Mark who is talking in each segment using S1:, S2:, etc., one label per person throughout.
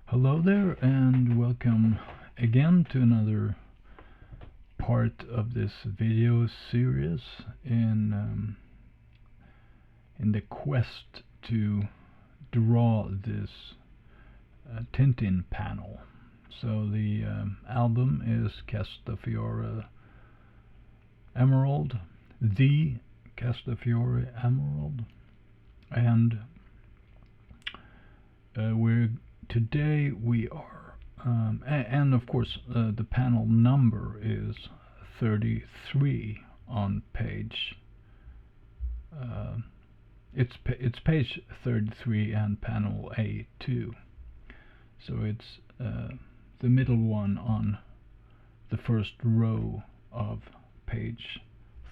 S1: Hello there, and welcome again to another part of this video series in the quest to draw this Tintin panel. So the album is Castafiore Emerald, the Castafiore Emerald, and today we are, and of course the panel number is 33 on page. It's page 33 and panel A2. So it's the middle one on the first row of page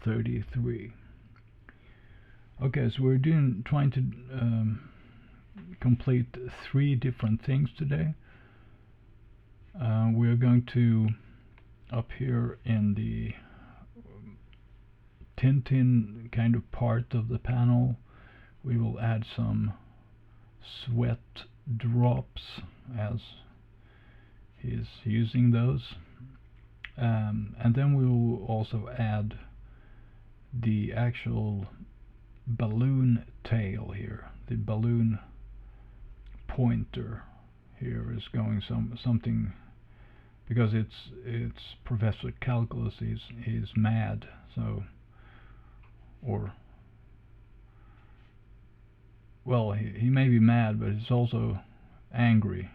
S1: 33. Okay, so we're trying to complete 3 different things today. We're going to, up here in the Tintin kind of part of the panel, we will add some sweat drops as he's using those, and then we will also add the actual balloon tail here. The balloon pointer here is going something, because it's Professor Calculus. He's mad, so, or well, he may be mad, but he's also angry,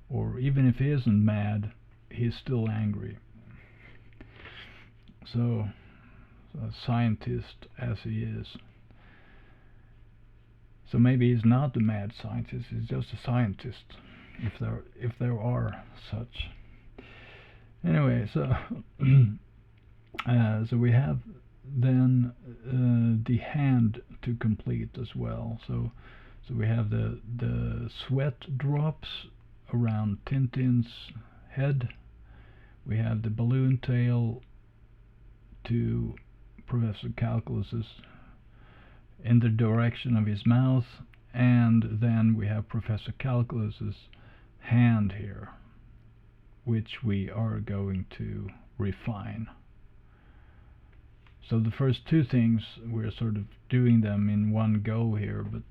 S1: or even if he isn't mad, he's still angry. So a scientist as he is. So maybe he's not a mad scientist, he's just a scientist, if there are such. Anyway, so so we have then the hand to complete as well. So we have the sweat drops around Tintin's head. We have the balloon tail to Professor Calculus's, in the direction of his mouth, and then we have Professor Calculus's hand here, which we are going to refine. So the first 2 things, we're sort of doing them in one go here, but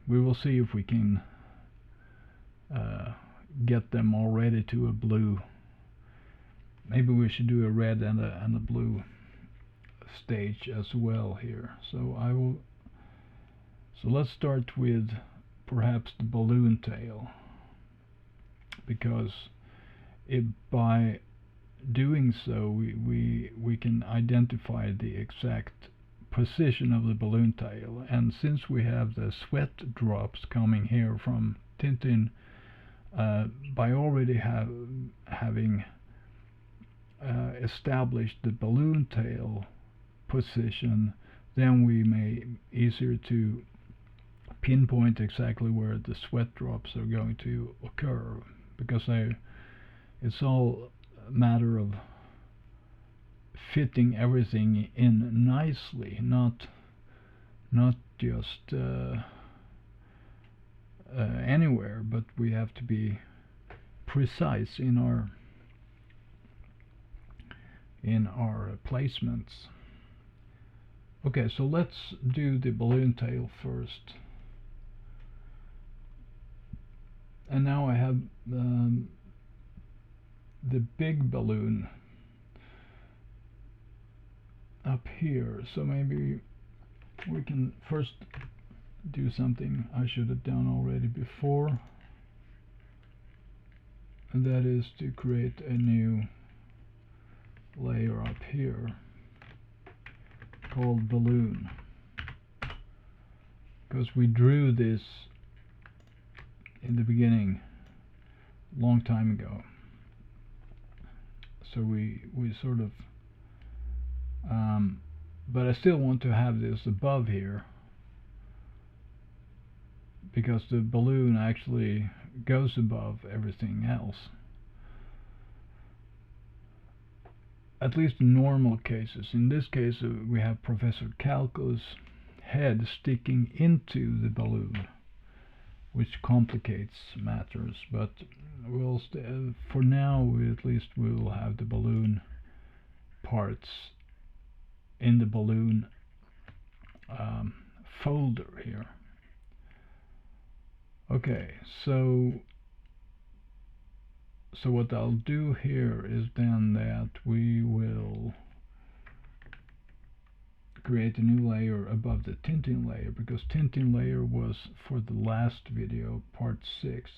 S1: we will see if we can get them already to a blue. Maybe we should do a red and a blue stage as well here. So let's start with perhaps the balloon tail, because by doing so we can identify the exact position of the balloon tail. And since we have the sweat drops coming here from Tintin, by already having established the balloon tail position, then we may easier to pinpoint exactly where the sweat drops are going to occur, because it's all a matter of fitting everything in nicely, not just anywhere, but we have to be precise in our placements. Okay, so let's do the balloon tail first. And now I have the big balloon up here, so maybe we can first do something I should have done already before, and that is to create a new layer up here called balloon, because we drew this in the beginning long time ago. So we sort of but I still want to have this above here, because the balloon actually goes above everything else, at least in normal cases. In this case we have Professor Calculus' head sticking into the balloon, which complicates matters, but we'll for now at least we will have the balloon parts in the balloon folder here. Okay, so what I'll do here is then that we will create a new layer above the Tintin layer, because Tintin layer was for the last video, part 6.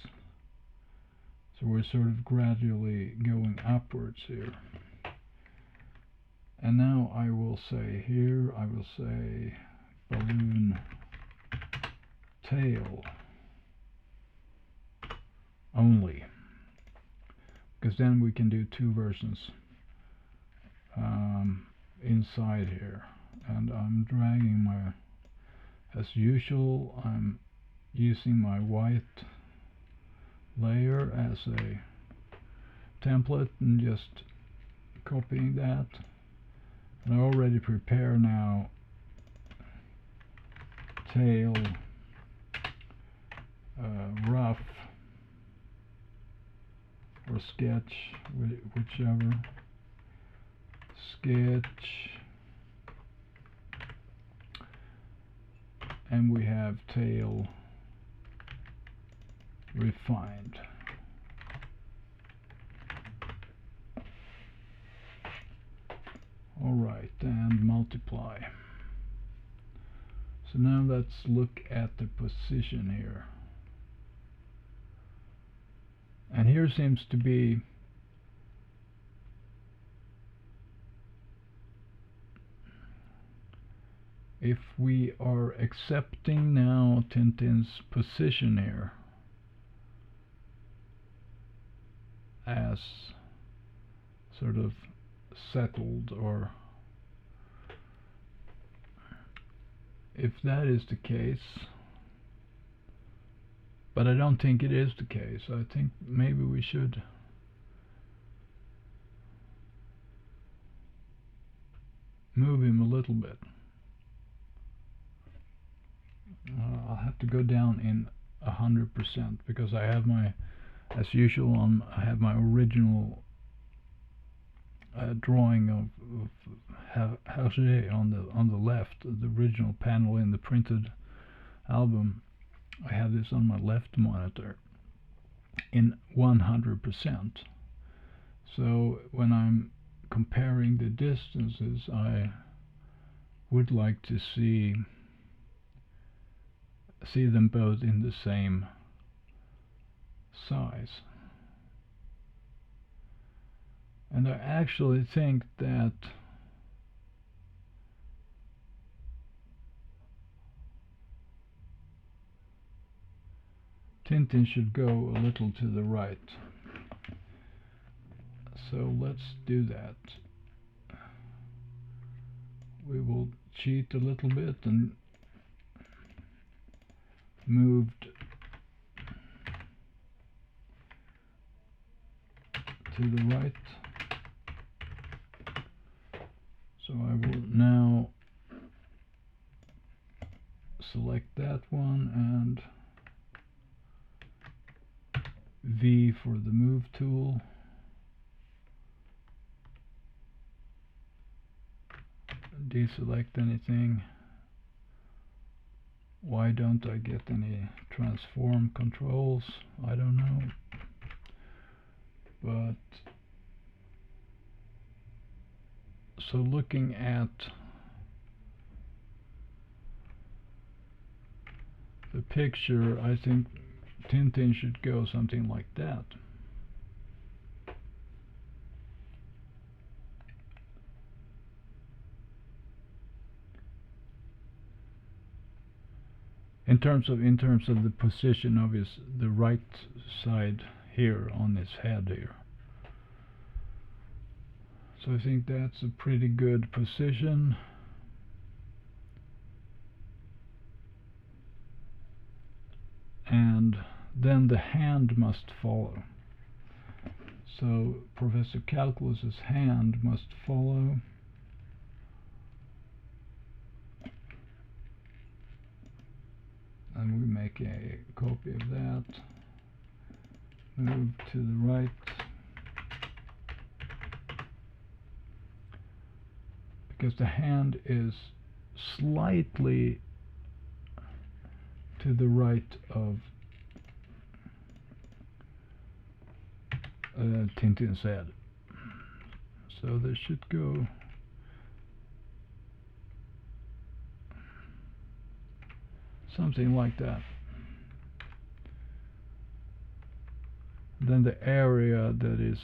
S1: So we're sort of gradually going upwards here. And now I will say here, I will say balloon tail only, because then we can do 2 versions inside here. And I'm dragging my, as usual, I'm using my white layer as a template and just copying that. And I already prepare now tail rough or sketch, whichever. Sketch, and we have tail refined. Alright, and multiply. So now let's look at the position here. And here seems to be if we are accepting now Tintin's position here as sort of settled, or if that is the case, but I don't think it is the case. I think maybe we should move him a little bit. I'll have to go down in 100% because I have my, as usual, I have my original drawing of Hergé on the left, the original panel in the printed album. I have this on my left monitor in 100%. So when I'm comparing the distances, I would like to see them both in the same size. And I actually think that Tintin should go a little to the right. So let's do that. We will cheat a little bit and moved to the right. So I will now select that one and V for the move tool. Deselect anything. Why don't I get any transform controls? I don't know. But so looking at the picture, I think Tintin should go something like that. In terms of the position of the right side here on his head here. So I think that's a pretty good position. And then the hand must follow. So Professor Calculus's hand must follow. And we make a copy of that, move to the right, because the hand is slightly to the right of Tintin's head. So they should go something like that. Then the area that is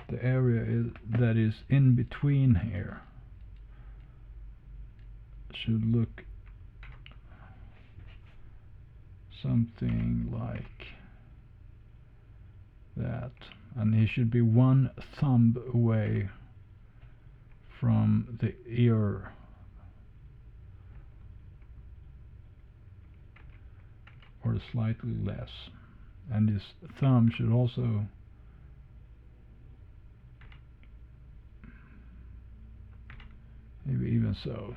S1: that is in between here should look something like that, and he should be one thumb away from the ear, or slightly less, and his thumb should also maybe even so.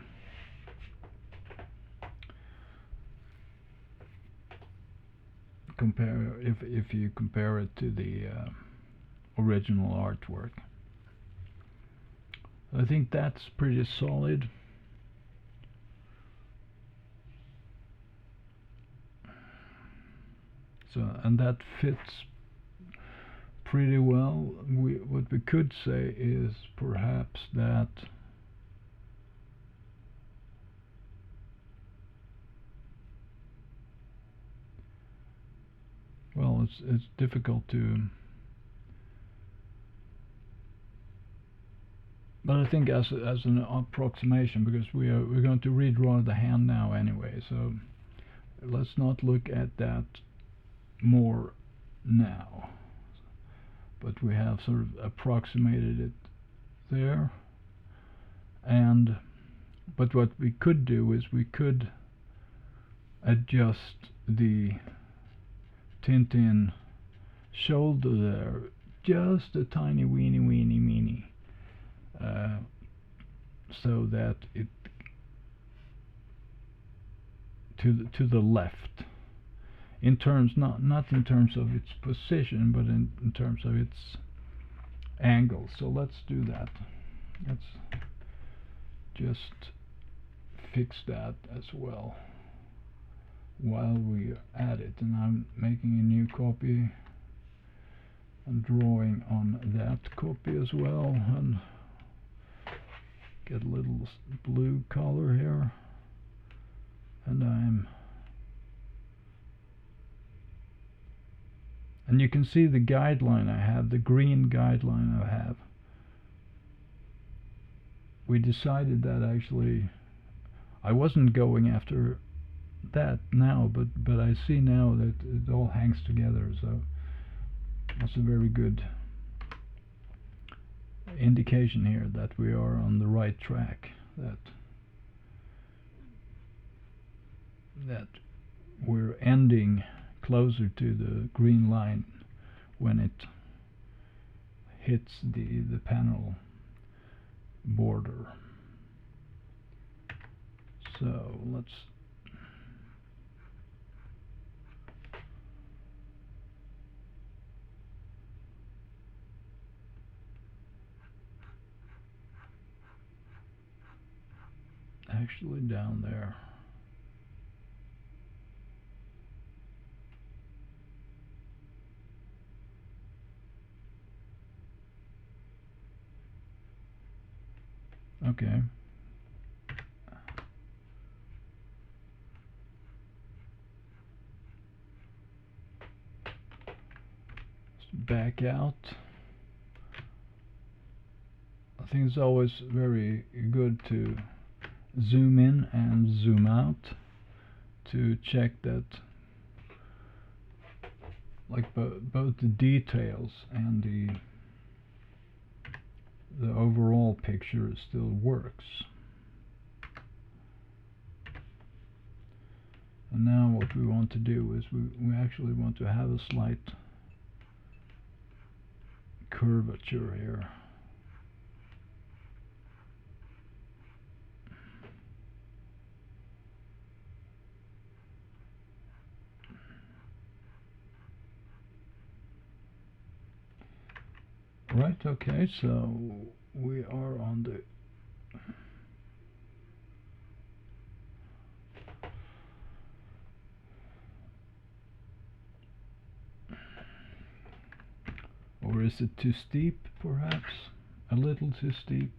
S1: Compare if you compare it to the original artwork. I think that's pretty solid. So, and that fits pretty well. What we could say is perhaps that well, it's difficult to, but I think as an approximation, because we're going to redraw the hand now anyway, so let's not look at that more now, but we have sort of approximated it there. And but what we could do is we could adjust the Tintin shoulder there just a tiny weeny so that it to the left, in terms not in terms of its position, but in terms of its angle. So let's do that. Let's just fix that as well while we add it. And I'm making a new copy and drawing on that copy as well, and get a little blue color here, and you can see the guideline I have, the green guideline I have. We decided that actually I wasn't going after that now, but I see now that it all hangs together, so that's a very good indication here that we are on the right track, that we're ending closer to the green line when it hits the panel border. So let's actually down there. Okay. Let's back out. I think it's always very good to zoom in and zoom out to check that, like both the details and the overall picture still works. And now what we want to do is we actually want to have a slight curvature here. Right, okay, so we are on the or is it too steep, perhaps? A little too steep.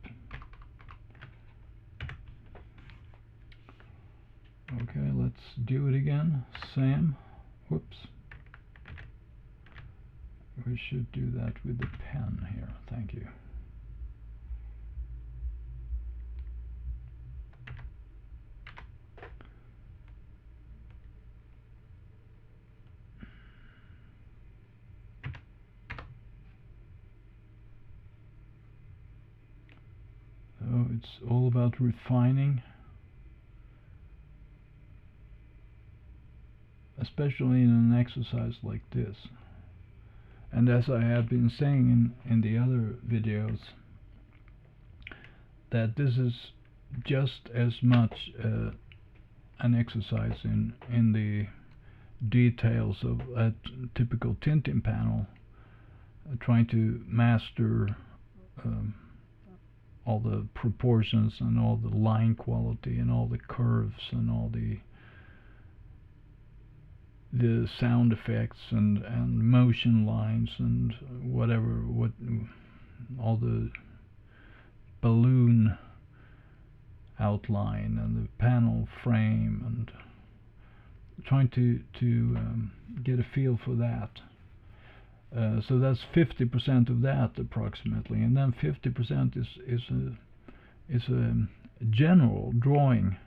S1: Okay, let's do it again. Sam. Whoops. We should do that with the pen here. Thank you. So it's all about refining, especially in an exercise like this. And as I have been saying in the other videos, that this is just as much an exercise in the details of a typical Tintin panel, trying to master all the proportions and all the line quality and all the curves and all the sound effects and motion lines and whatever, all the balloon outline and the panel frame, and trying to get a feel for that. So that's 50% of that approximately, and then 50% is a general drawing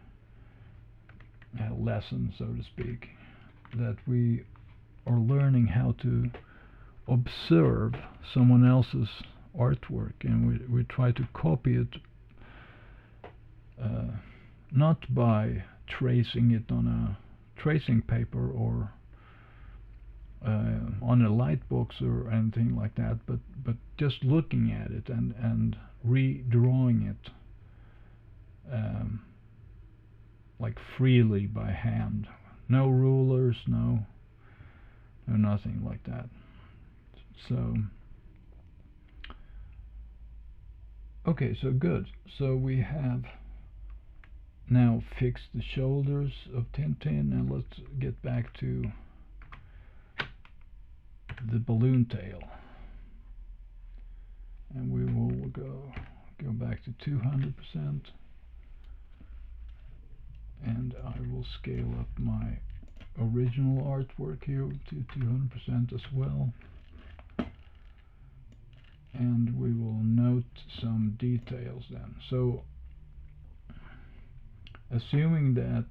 S1: lesson, so to speak, that we are learning how to observe someone else's artwork, and we try to copy it, not by tracing it on a tracing paper or on a light box or anything like that, but just looking at it and redrawing it like freely by hand. No rulers, no nothing like that. So okay, so good. So we have now fixed the shoulders of Tintin, and let's get back to the balloon tail, and we will go back to 200%, and I will scale up my original artwork here to 200% as well, and we will note some details then. So assuming that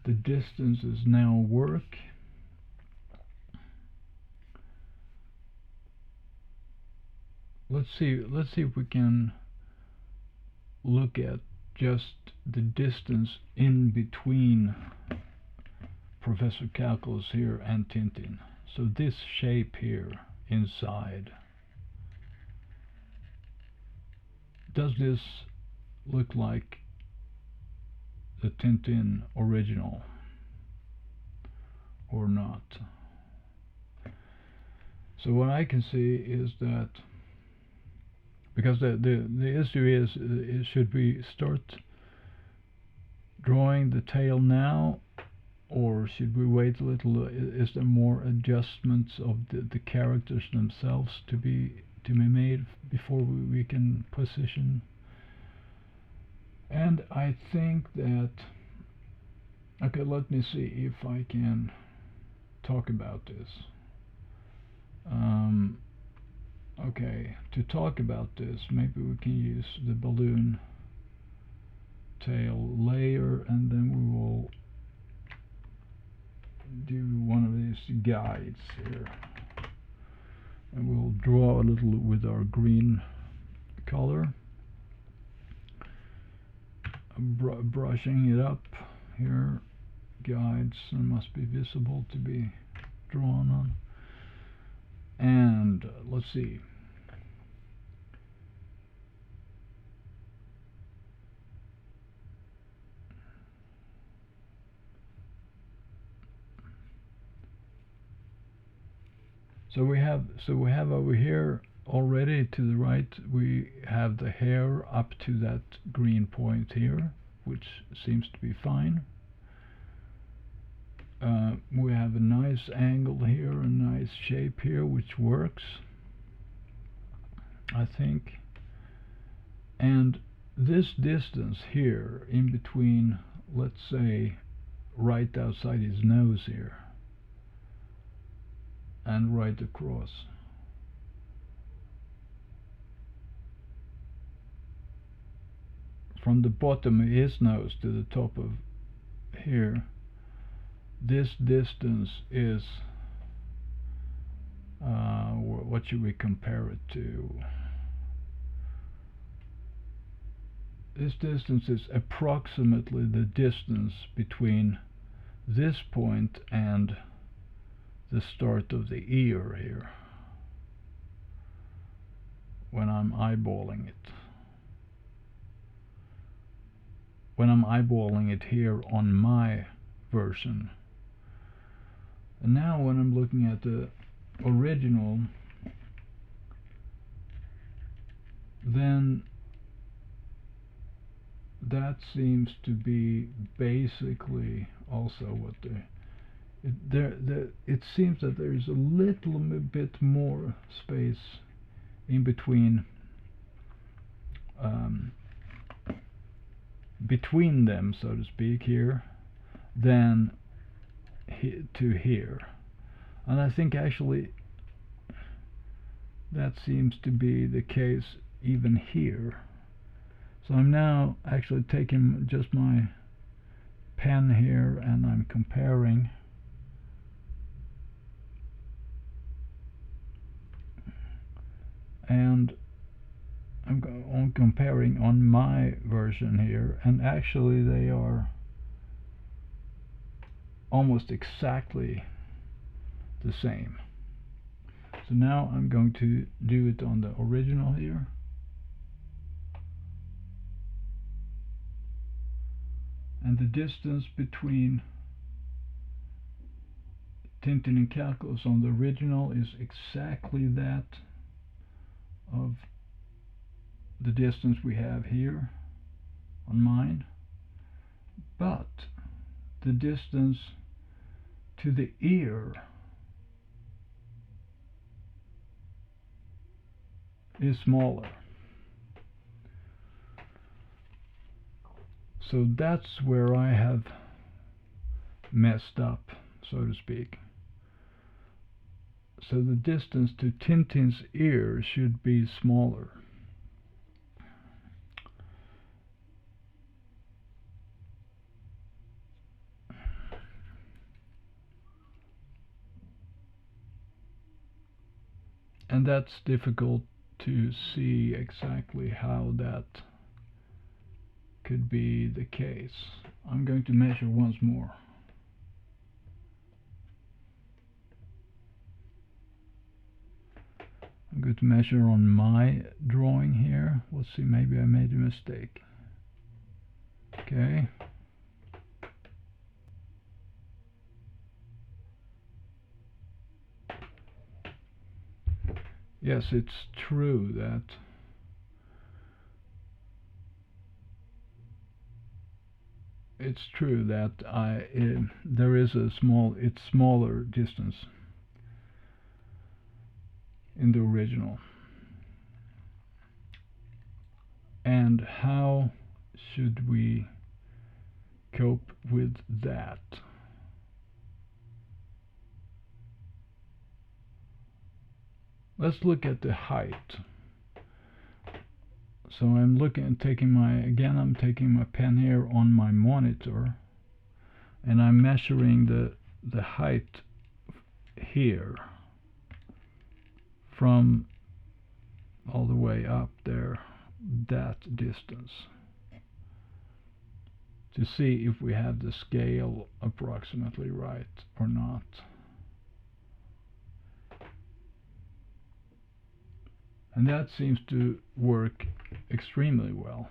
S1: the distances now work, let's see if we can look at just the distance in between Professor Calculus here and Tintin. So this shape here inside, does this look like the Tintin original or not? So what I can see is that, because the issue is should we start drawing the tail now, or should we wait a little? Is there more adjustments of the characters themselves to be made before we can position? And I think that, okay, let me see if I can talk about this. Okay, to talk about this, maybe we can use the balloon tail layer, and then we will do one of these guides here, and we'll draw a little with our green color, brushing it up here. Guides must be visible to be drawn on. And let's see. So we have over here already to the right, we have the hair up to that green point here, which seems to be fine. We have a nice angle here, a nice shape here, which works, I think. And this distance here in between, let's say right outside his nose here and right across, from the bottom of his nose to the top of here, this distance is what should we compare it to? This distance is approximately the distance between this point and the start of the ear here, when I'm eyeballing it. When I'm eyeballing it here on my version. And now when I'm looking at the original, then that seems to be basically also what it seems that there is a little bit more space in between between them, so to speak, here than to here. And I think actually that seems to be the case even here. So I'm now actually taking just my pen here and I'm comparing. And I'm comparing on my version here, and actually they are almost exactly the same. So now I'm going to do it on the original here. And the distance between Tintin and Calculus on the original is exactly that of the distance we have here on mine, but the distance to the ear is smaller. So that's where I have messed up, so to speak. So the distance to Tintin's ear should be smaller. And that's difficult to see exactly how that could be the case. I'm going to measure once more. I'm going to measure on my drawing here. Let's see, maybe I made a mistake. Okay. Yes, it's true that there is a smaller distance in the original. And how should we cope with that? Let's look at the height. So I'm taking my pen here on my monitor, and I'm measuring the height here from all the way up there, that distance, to see if we have the scale approximately right or not. And that seems to work extremely well.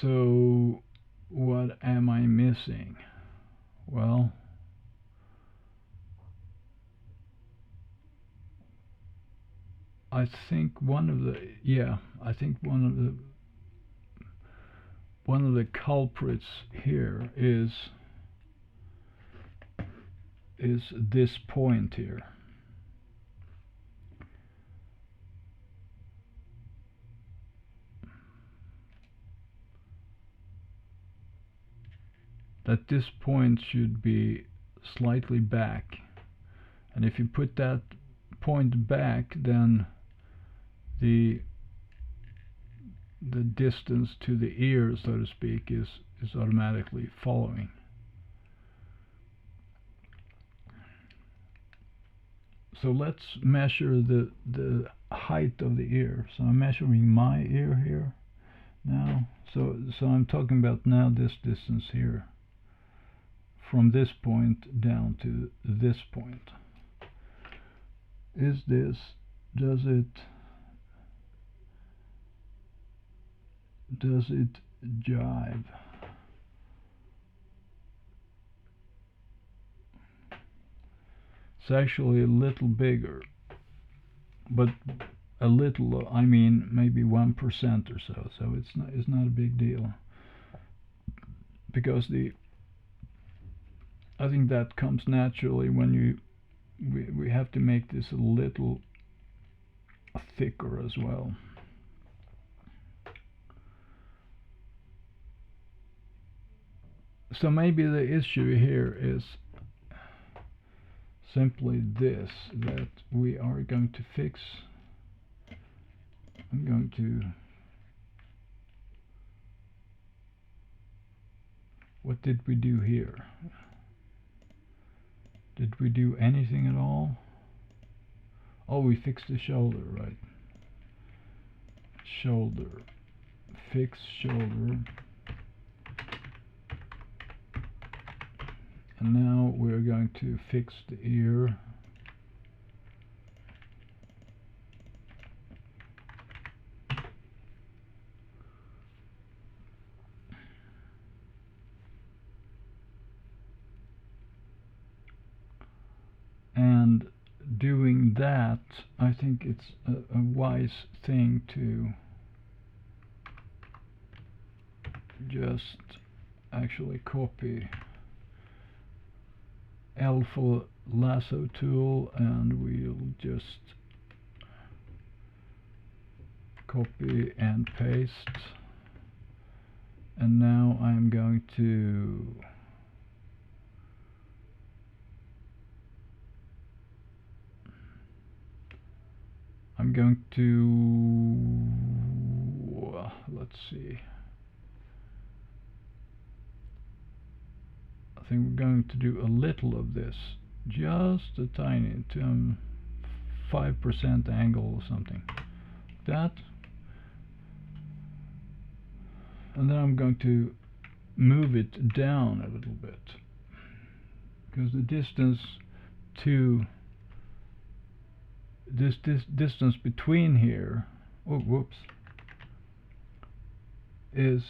S1: So what am I missing? Well, I think one of the I think one of the culprits here is this point here. That this point should be slightly back, and if you put that point back, then the distance to the ear, so to speak, is automatically following. So let's measure the height of the ear. So I'm measuring my ear here now. So I'm talking about now this distance here, from this point down to this point. Does it jive? It's actually a little bigger, but a little, I mean maybe 1% or so. So it's not a big deal, because I think that comes naturally when we have to make this a little thicker as well. So maybe the issue here is simply this, that we are going to fix. I'm going to, what did we do here? Did we do anything at all? Oh, we fixed the shoulder, right? Shoulder, fix shoulder. And now we're going to fix the ear. And doing that, I think it's a wise thing to just actually copy L for lasso tool, and we'll just copy and paste. And now I'm going to let's see. I think we're going to do a little of this, just a tiny, 5% angle or something, that. And then I'm going to move it down a little bit, because the distance to this distance between here, is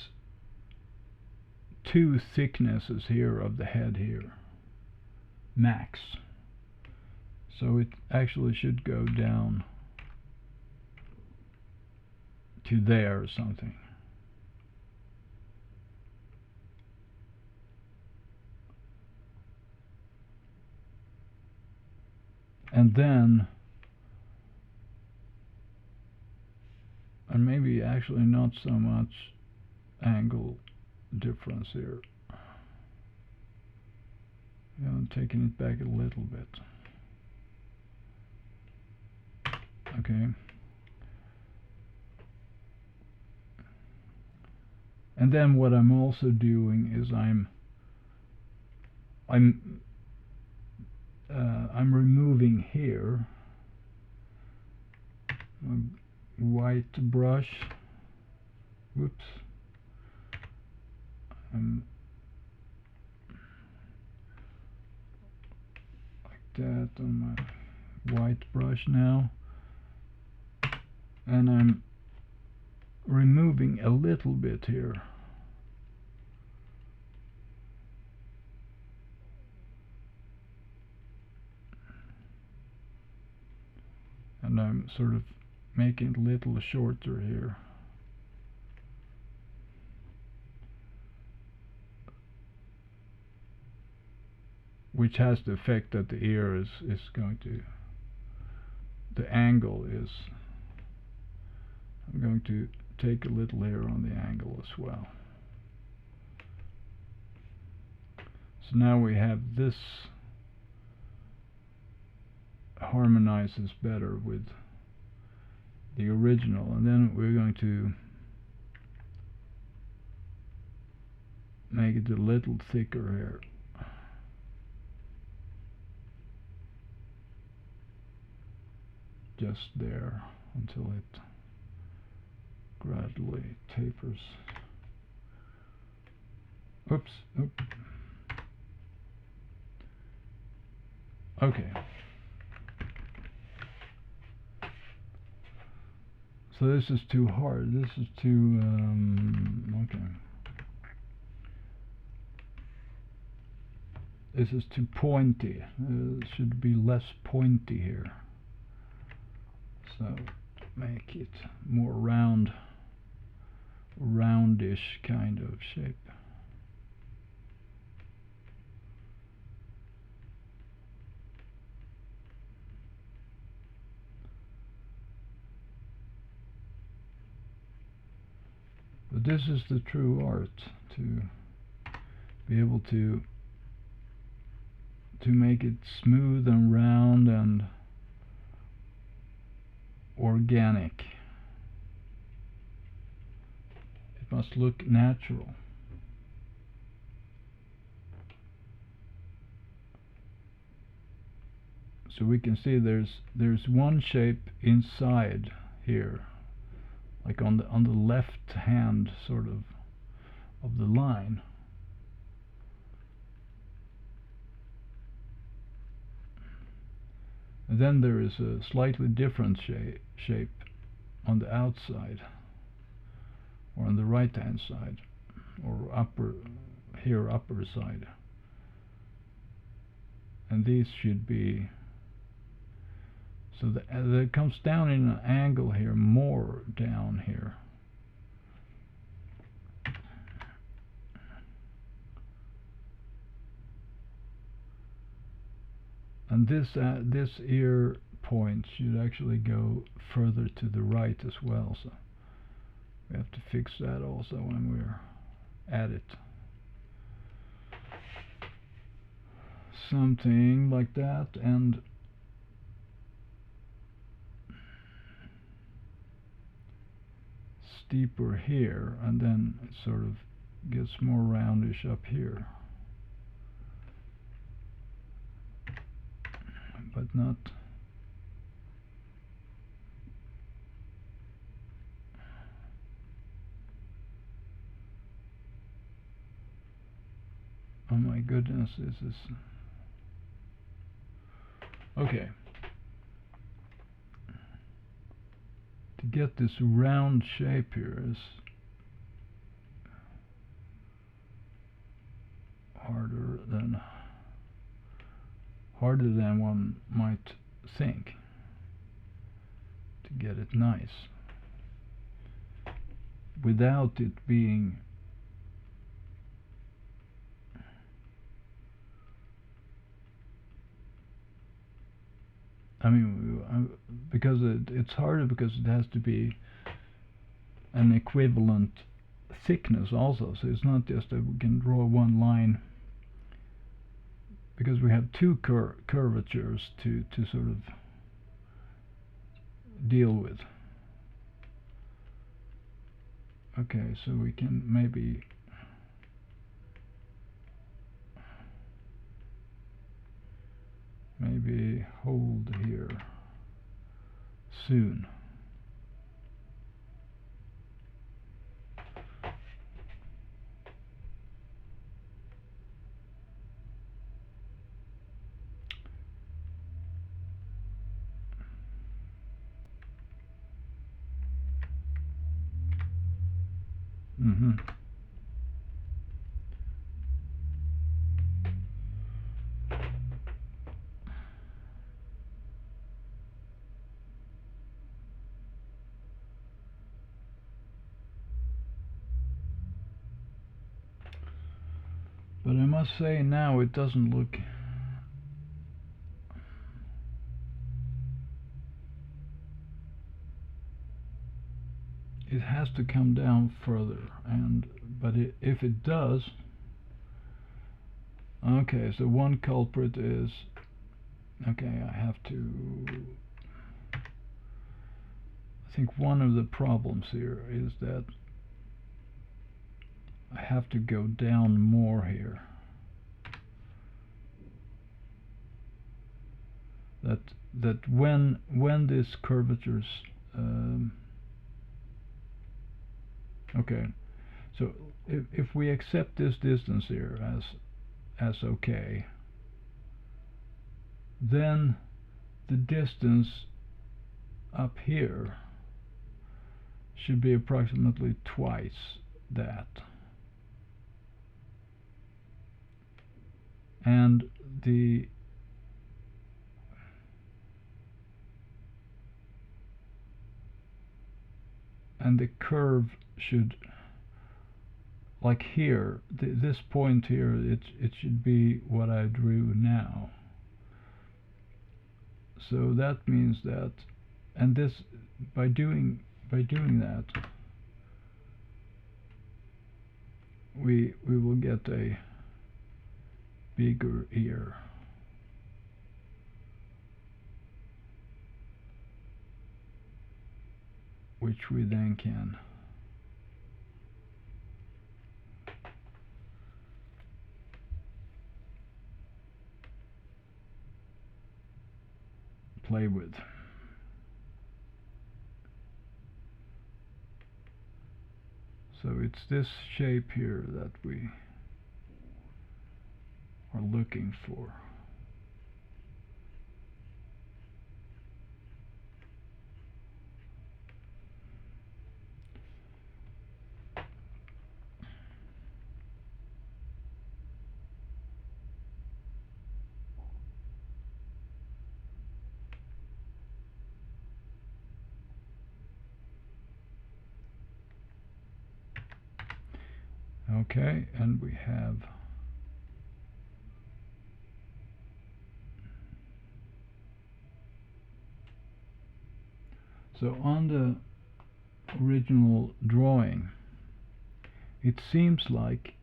S1: 2 thicknesses here of the head here, max. So it actually should go down to there or something. And then, and maybe actually not so much angle difference here. I'm taking it back a little bit. Okay. And then what I'm also doing is I'm removing here a white brush. Whoops. Like that on my white brush now, and I'm removing a little bit here. and I'm sort of making it a little shorter here. Which has the effect that the ear is going to, the angle is, I'm going to take a little here on the angle as well. So now we have this harmonizes better with the original, and then we're going to make it a little thicker here. Just there until it gradually tapers. Oops. Oop. Okay. So this is too hard. This is too okay. This is too pointy. It should be less pointy here. So make it more roundish kind of shape. But this is the true art, to be able to make it smooth and round and organic. It must look natural. So we can see there's one shape inside here, like on the left hand sort of the line. And then there is a slightly different shape on the outside, or on the right hand side, or upper side. And these should be, so that comes down in an angle here, more down here. And this ear point should actually go further to the right as well, so we have to fix that also when we're at it. Something like that, and steeper here, and then it sort of gets more roundish up here. But not oh my goodness, this is okay. To get this round shape here is harder than one might think, to get it nice without it being because it's harder because it has to be an equivalent thickness also, so it's not just that we can draw one line, because we have two curvatures to sort of deal with. Okay, so we can maybe hold here soon. But I must say now it doesn't look... It has to come down further, but if it does... Okay, so one culprit is... Okay, I have to... I think one of the problems here is that I have to go down more here. That when this curvature's okay, so if we accept this distance here as okay, then the distance up here should be approximately twice that. And the curve should, like here, this point here, it should be what I drew now. So that means that, and this, by doing that, we will get a bigger ear. Which we then can play with. So it's this shape here that we are looking for. Okay, and we have so on the original drawing it seems like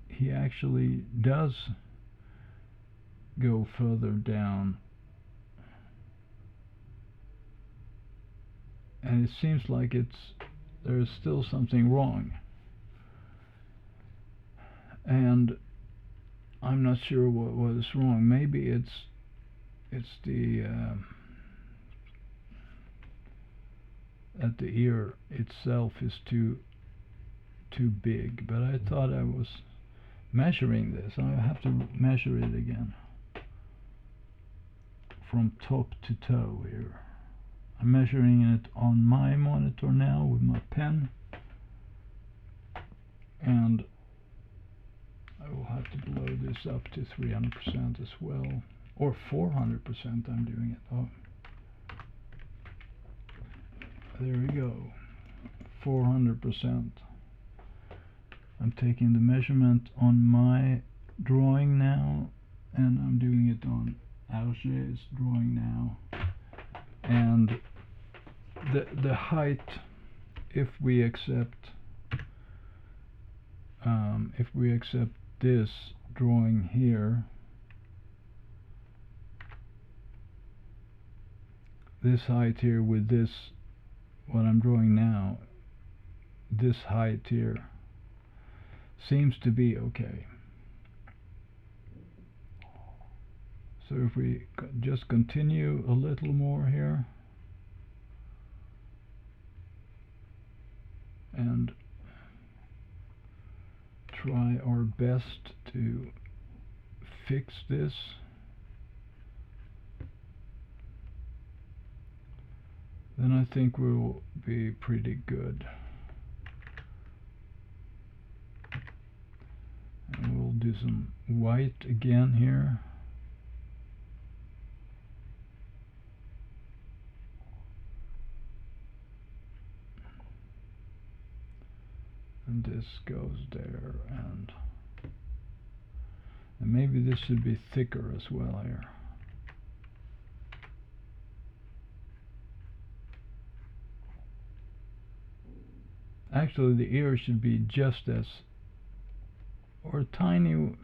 S1: he actually does go further down, and it seems like there's still something wrong. And I'm not sure what is wrong. Maybe it's the that the ear itself is too big. But I thought I was measuring this. I have to measure it again from top to toe here. I'm measuring it on my monitor now with my pen, and I will have to blow this up to 300% as well, or 400% I'm doing it. Oh, there we go, 400%. I'm taking the measurement on my drawing now, and I'm doing it on Auger's drawing now. And the height, if we accept this drawing here, this height here with this, what I'm drawing now, this height here seems to be okay. So if we just continue a little more here and try our best to fix this, then I think we'll be pretty good. And we'll do some white again here. And this goes there, and And maybe this should be thicker as well here. Actually, the ear should be just as, or tiny,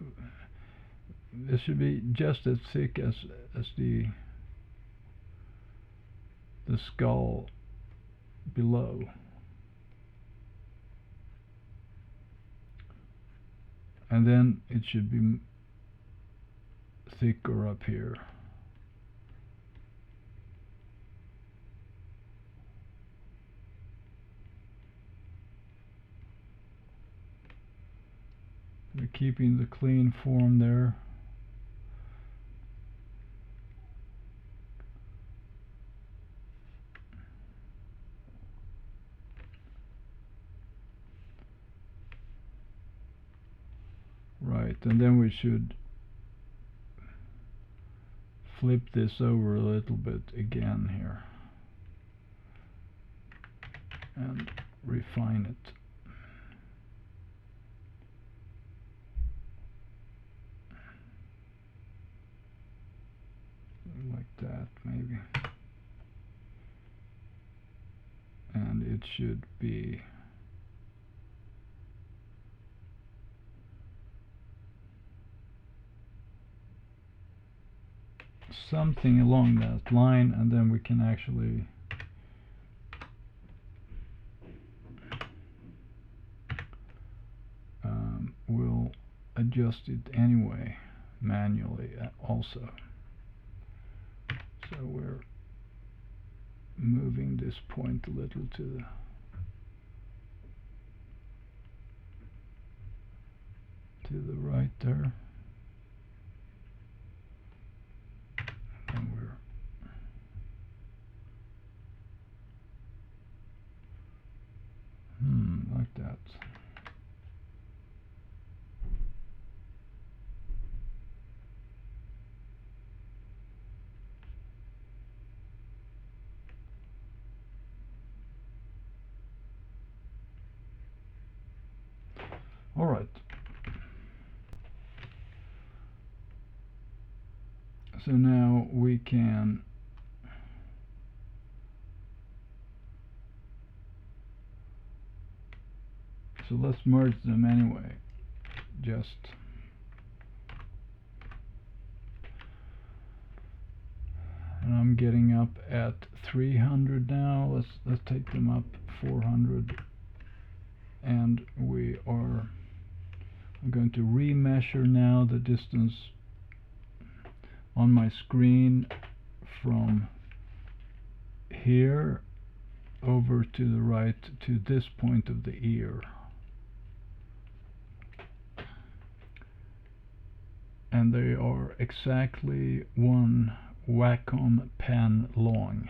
S1: it should be just as thick as the skull below. And then it should be thicker up here. We're keeping the clean form there. Right, and then we should flip this over a little bit again here and refine it. Like that, maybe. And it should be something along that line, and then we can actually we'll adjust it anyway manually also. So we're moving this point a little to the right there. And we're like that. All right. So now we can so let's merge them anyway. Just and I'm getting up at 300 now. Let's take them up 400, and I'm going to remeasure now the distance on my screen from here over to the right to this point of the ear. And they are exactly one Wacom pen long.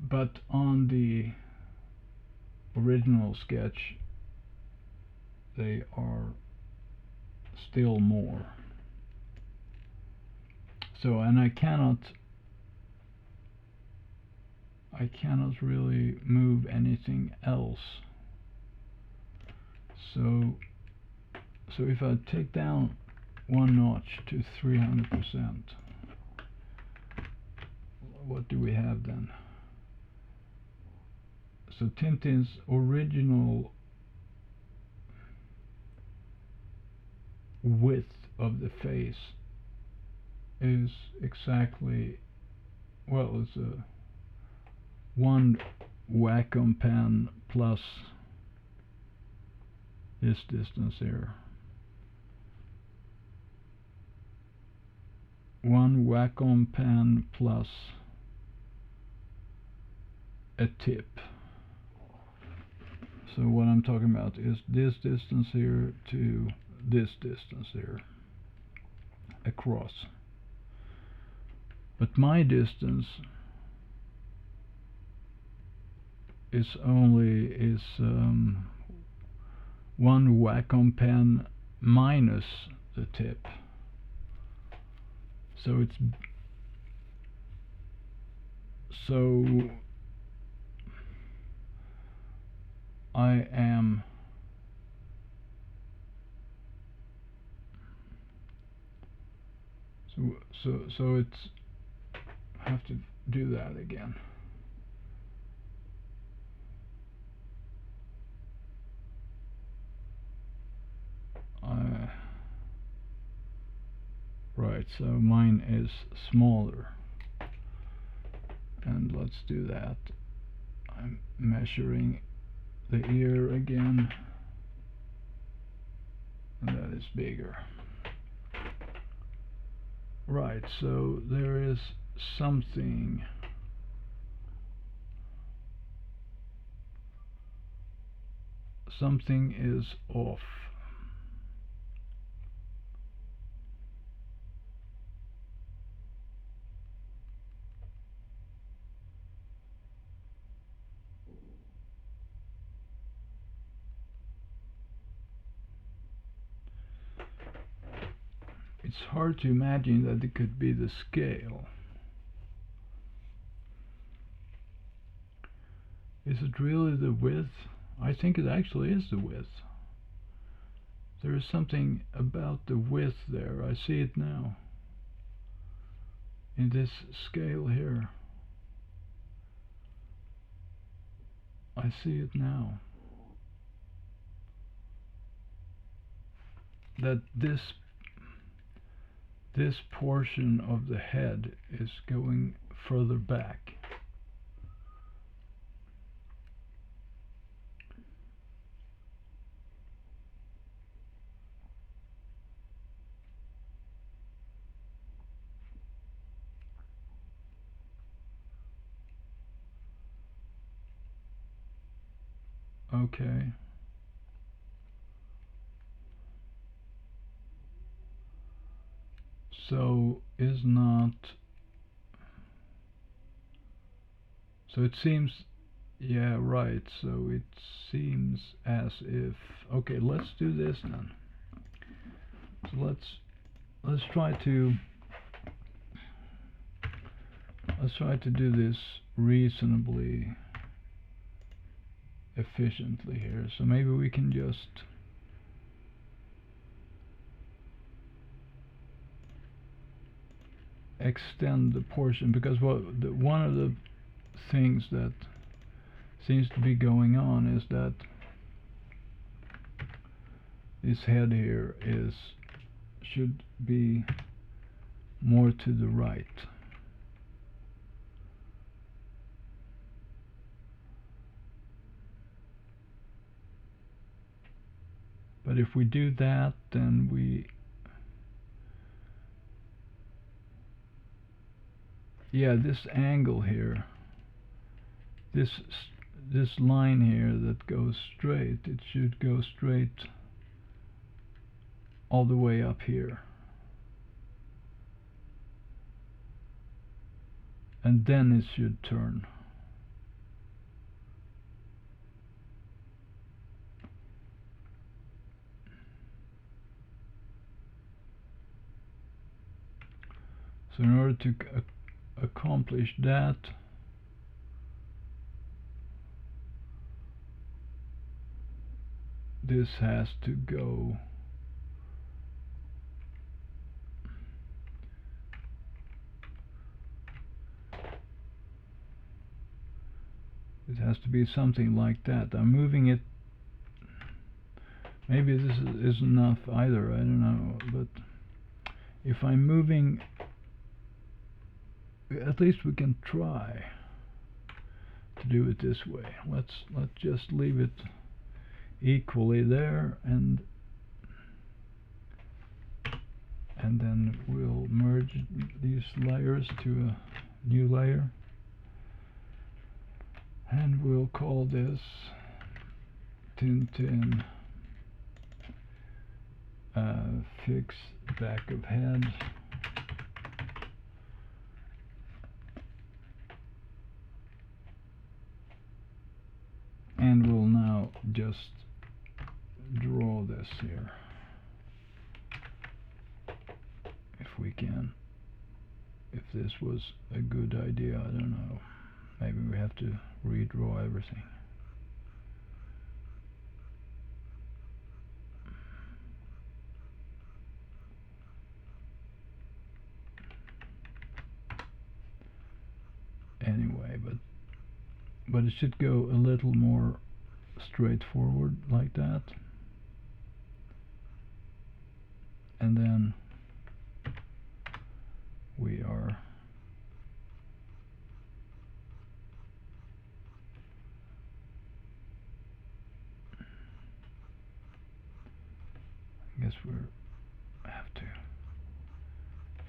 S1: But on the original sketch they are still more. So, and I cannot really move anything else. So if I take down one notch to 300%, what do we have then? So Tintin's original width of the face is exactly, well, it's a one Wacom pen plus this distance here. One Wacom pen plus a tip. So what I'm talking about is this distance here to this distance here across. But my distance is one Wacom pen minus the tip. So it's I am so it's have to do that again. Right, so mine is smaller, and let's do that. I'm measuring the ear again, and that is bigger. Right, so there is something is off. It's hard to imagine that it could be the scale. Is it really the width? I think it actually is the width. There is something about the width there. I see it now. In this scale here. I see it now. That this portion of the head is going further back. Okay. So is not. So it seems, yeah, right. So it seems as if. Okay, let's do this then. So let's try to do this reasonably efficiently here. So maybe we can just extend the portion, because one of the things that seems to be going on is that this head here should be more to the right. But if we do that, then this angle here, this line here that goes straight, it should go straight all the way up here. And then it should turn. So in order to accomplish that, this has to go to be something like that. I'm moving it. Maybe this is enough either, I don't know, but if I'm moving, at least we can try to do it this way. Let's just leave it equally there, and then we'll merge these layers to a new layer, and we'll call this Tintin fix back of head. And we'll now just draw this here, if we can. If this was a good idea, I don't know. Maybe we have to redraw everything. but it should go a little more straightforward like that, and then we are I guess we have to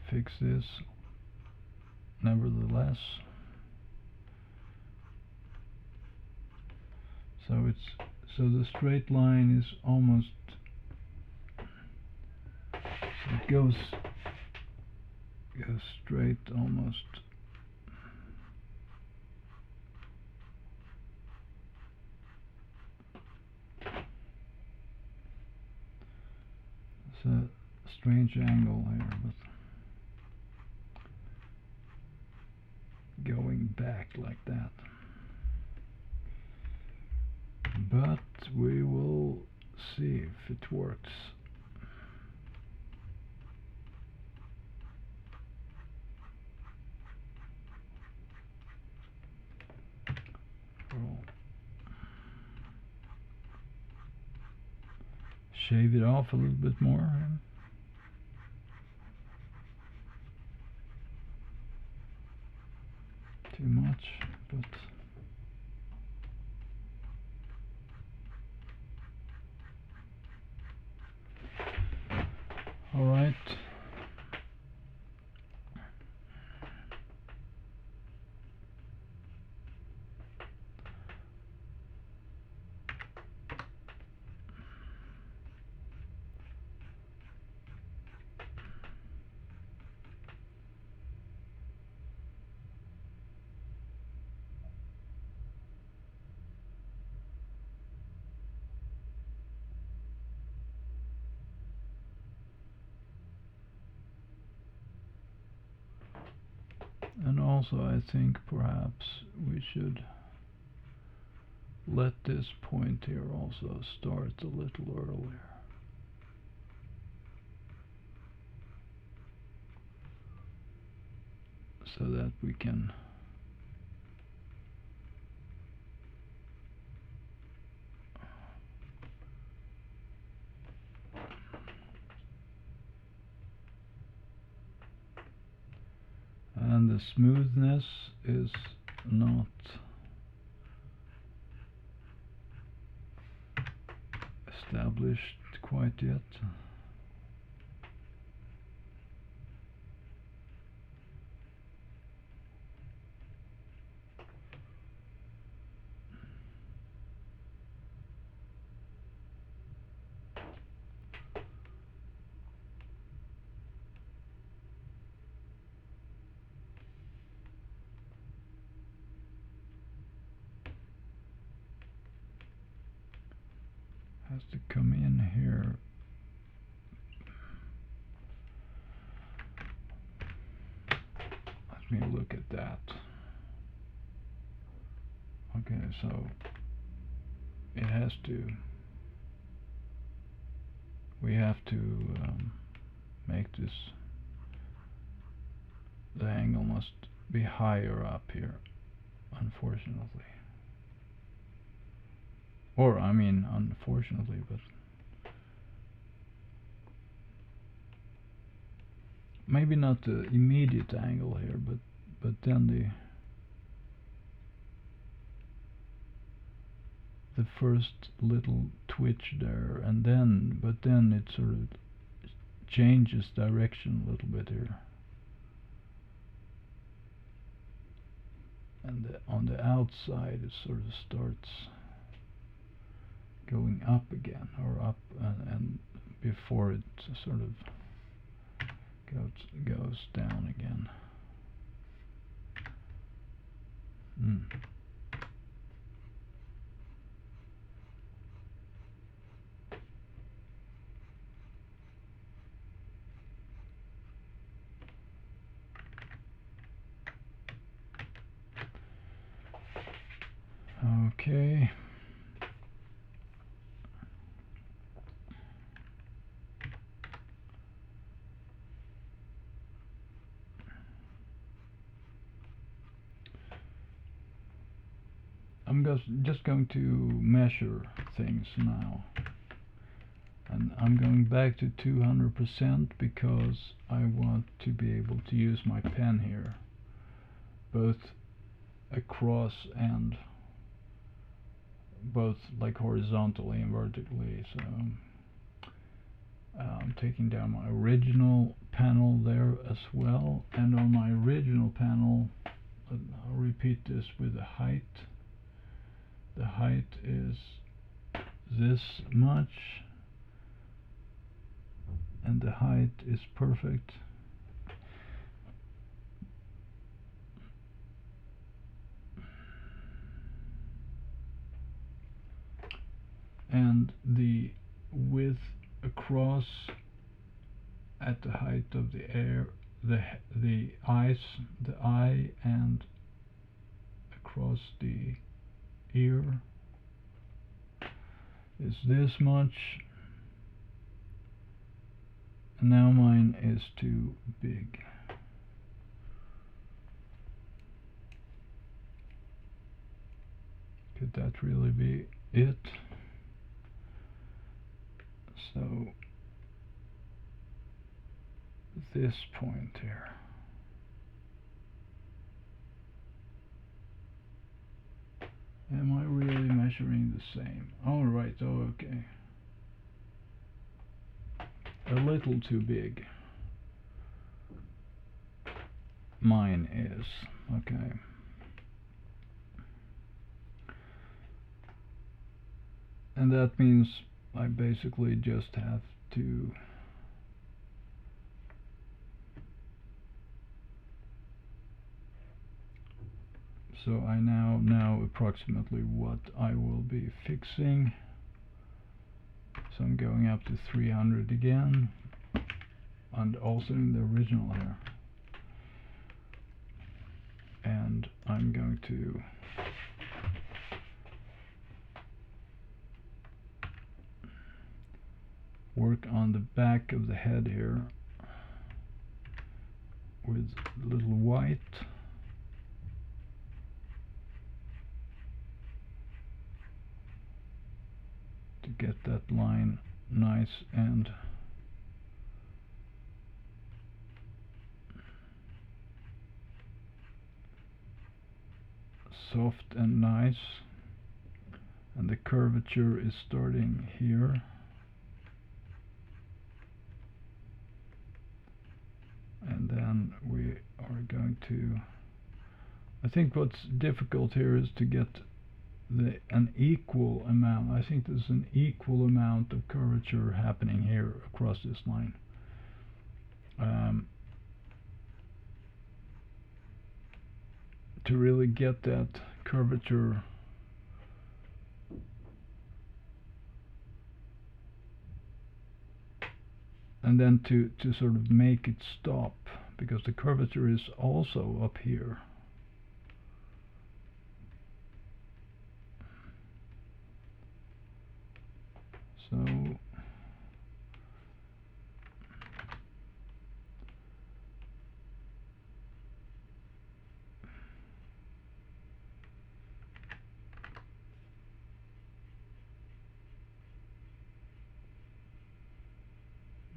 S1: fix this nevertheless. So the straight line is almost, so it goes straight almost. It's a strange angle here, but going back like that. But we will see if it works. We'll shave it off a little bit more. Too much, but all right. And also I think perhaps we should let this point here also start a little earlier. So that we can and the smoothness is not established quite yet. Has to come in here. Let me look at that. Okay, so it has to, we have to make this, the angle must be higher up here, unfortunately. Or, I mean, unfortunately, but maybe not the immediate angle here, but then the first little twitch there, and then, but then it sort of changes direction a little bit here. And on the outside it sort of starts going up again, or up, and before it sort of goes down again. Okay. I'm just going to measure things now. And I'm going back to 200% because I want to be able to use my pen here, both across and both like horizontally and vertically. So I'm taking down my original panel there as well, and on my original panel I'll repeat this with the height. The height is this much, and the height is perfect. And the width across at the height of the eye and across the ear is this much. And now mine is too big. Could that really be it? So this point here. Am I really measuring the same? All right, oh, okay. A little too big. Mine is, okay. And that means I basically just have to so I now know approximately what I will be fixing. So I'm going up to 300 again, and also in the original here. And I'm going to work on the back of the head here with a little white. To get that line nice and soft and nice, and the curvature is starting here. And then we are going to, I think what's difficult here is to get an equal amount. I think there's an equal amount of curvature happening here across this line. To really get that curvature and then to sort of make it stop, because the curvature is also up here. So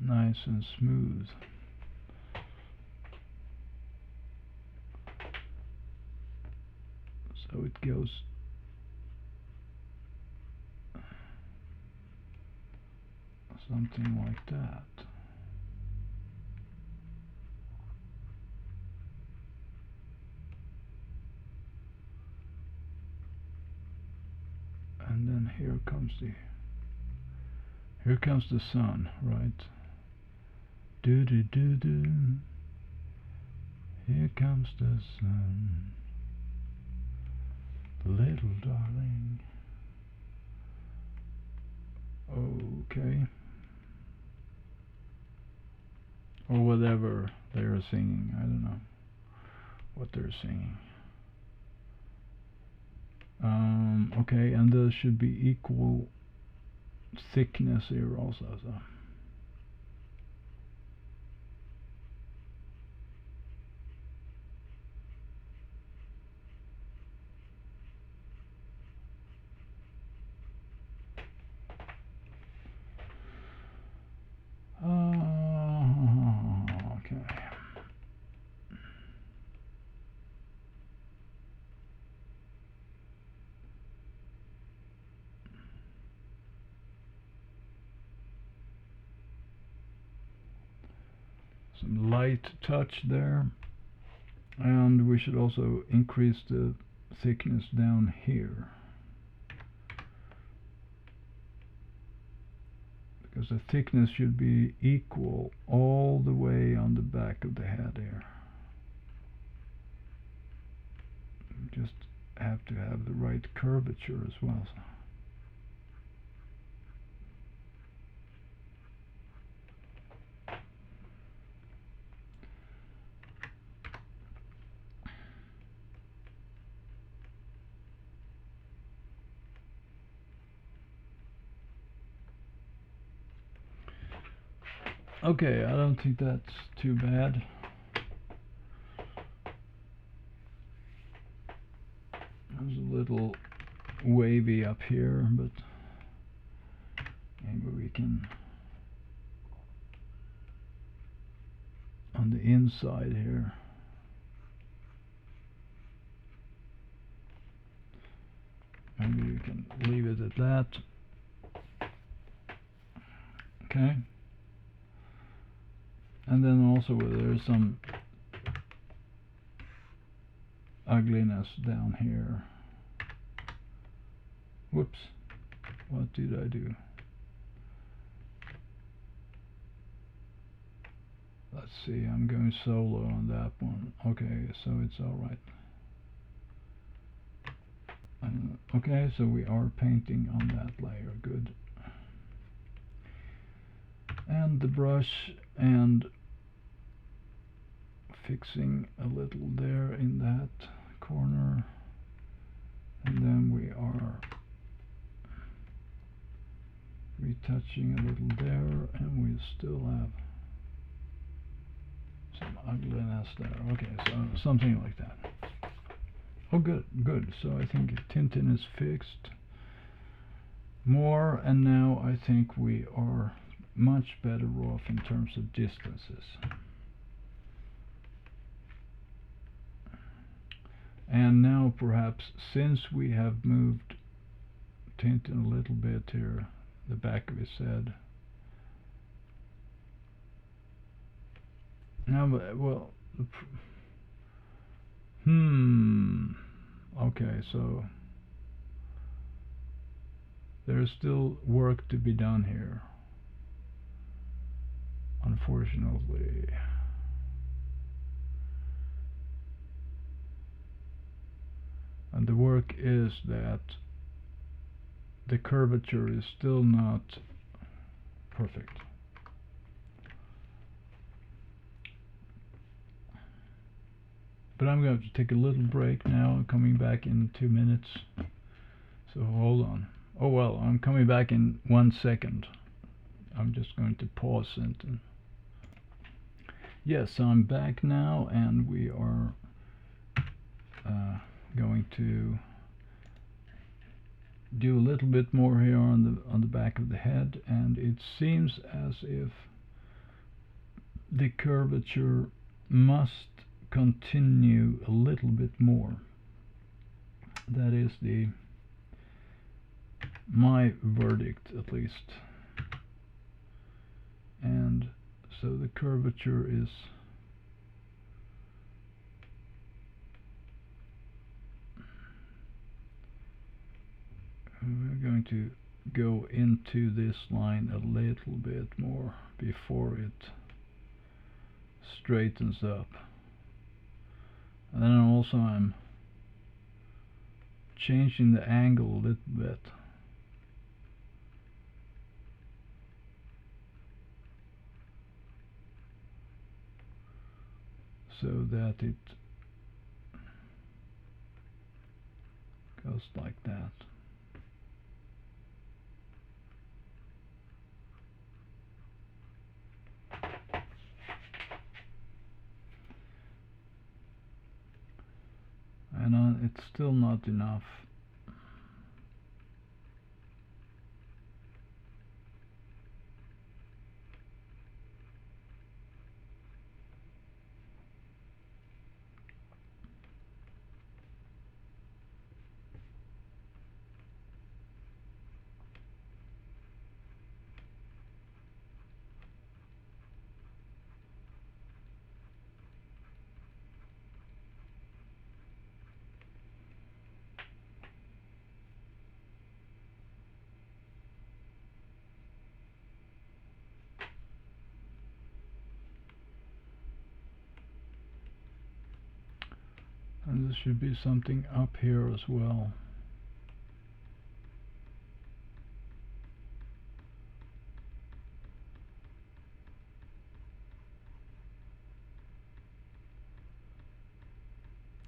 S1: nice and smooth. So it goes something like that. And then here comes the sun, right? Do do do do. Here comes the sun, little darling. Okay. Or whatever they are singing. I don't know what they're singing. Okay, and there should be equal thickness here also. So. some light touch there. And we should also increase the thickness down here, because the thickness should be equal all the way on the back of the head here. Just have to have the right curvature as well. Okay, I don't think that's too bad. There's a little wavy up here, but maybe we can, on the inside here, maybe we can leave it at that. Okay. And then also there's some ugliness down here. Whoops, what did I do? Let's see, I'm going solo on that one. Okay, so it's alright. Okay, so we are painting on that layer, good. And the brush, and fixing a little there in that corner, and then we are retouching a little there, and we still have some ugliness there. Okay, so something like that. Oh, good, good. So I think Tintin is fixed more, and now I think we are much better off in terms of distances. And now perhaps, since we have moved Tintin a little bit here, the back of his head. Now, well, okay, so there's still work to be done here, unfortunately. And the work is that the curvature is still not perfect. But I'm going to take a little break now. I'm coming back in 2 minutes. So hold on. Oh well, I'm coming back in 1 second. I'm just going to pause it. Yes, I'm back now, and we are going to do a little bit more here on the back of the head, and it seems as if the curvature must continue a little bit more. That is my verdict, at least. And so the curvature is we're going to go into this line a little bit more before it straightens up. And then also I'm changing the angle a little bit. So that it goes like that. And it's still not enough. there should be something up here as well.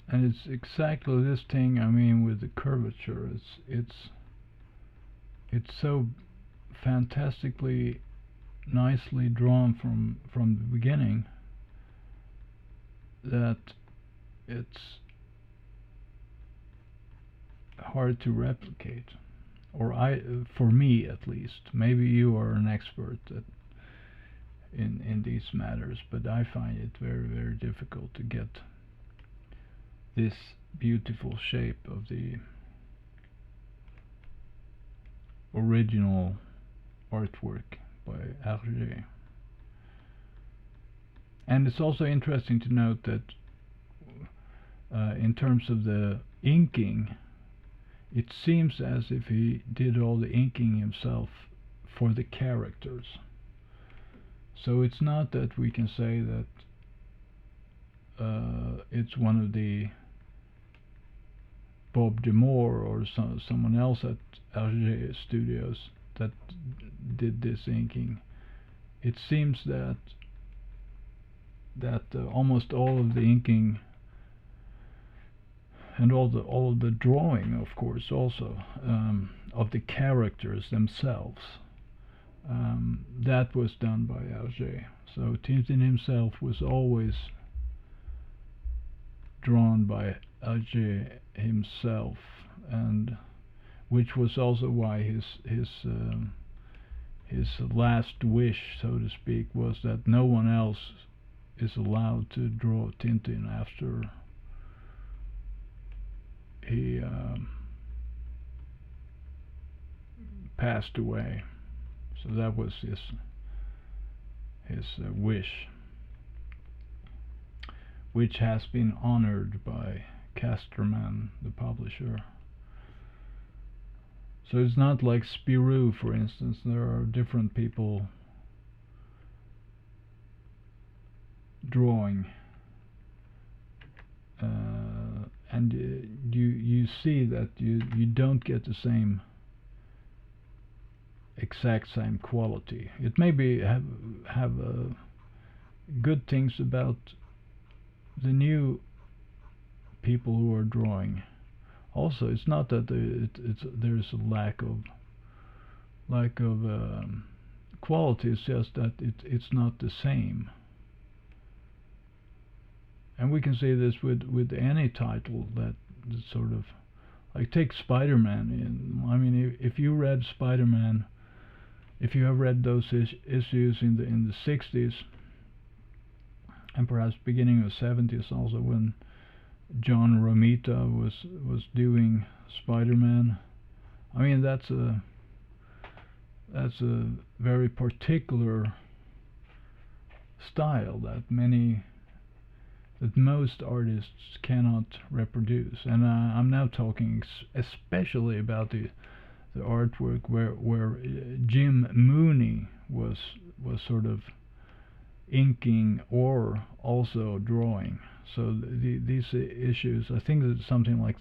S1: And it's exactly this thing I mean with the curvature. It's so fantastically nicely drawn from the beginning that it's hard to replicate, or for me at least. Maybe you are an expert in these matters, but I find it very, very difficult to get this beautiful shape of the original artwork by Hergé. And it's also interesting to note that in terms of the inking, it seems as if he did all the inking himself for the characters. So it's not that we can say that it's one of the Bob Demore or someone else at Hergé Studios that did this inking. It seems that almost all of the inking and all of the drawing, of course, also of the characters themselves, that was done by Hergé. So Tintin himself was always drawn by Hergé himself, and which was also why his last wish, so to speak, was that no one else is allowed to draw Tintin after he passed away. So that was his wish, which has been honored by Casterman, the publisher. So it's not like Spirou, for instance. There are different people drawing, and you see that you don't get the same exact same quality. It may be have good things about the new people who are drawing. Also, it's not that there's a lack of quality. It's just that it's not the same. And we can say this with any title that sort of, like, take Spider-Man. I mean, if you read Spider-Man, if you have read those issues in the 60s and perhaps beginning of 70s also, when John Romita was doing Spider-Man, I mean, that's a very particular style that most artists cannot reproduce. And I'm now talking especially about the artwork where Jim Mooney was sort of inking or also drawing. So these issues, I think it's something like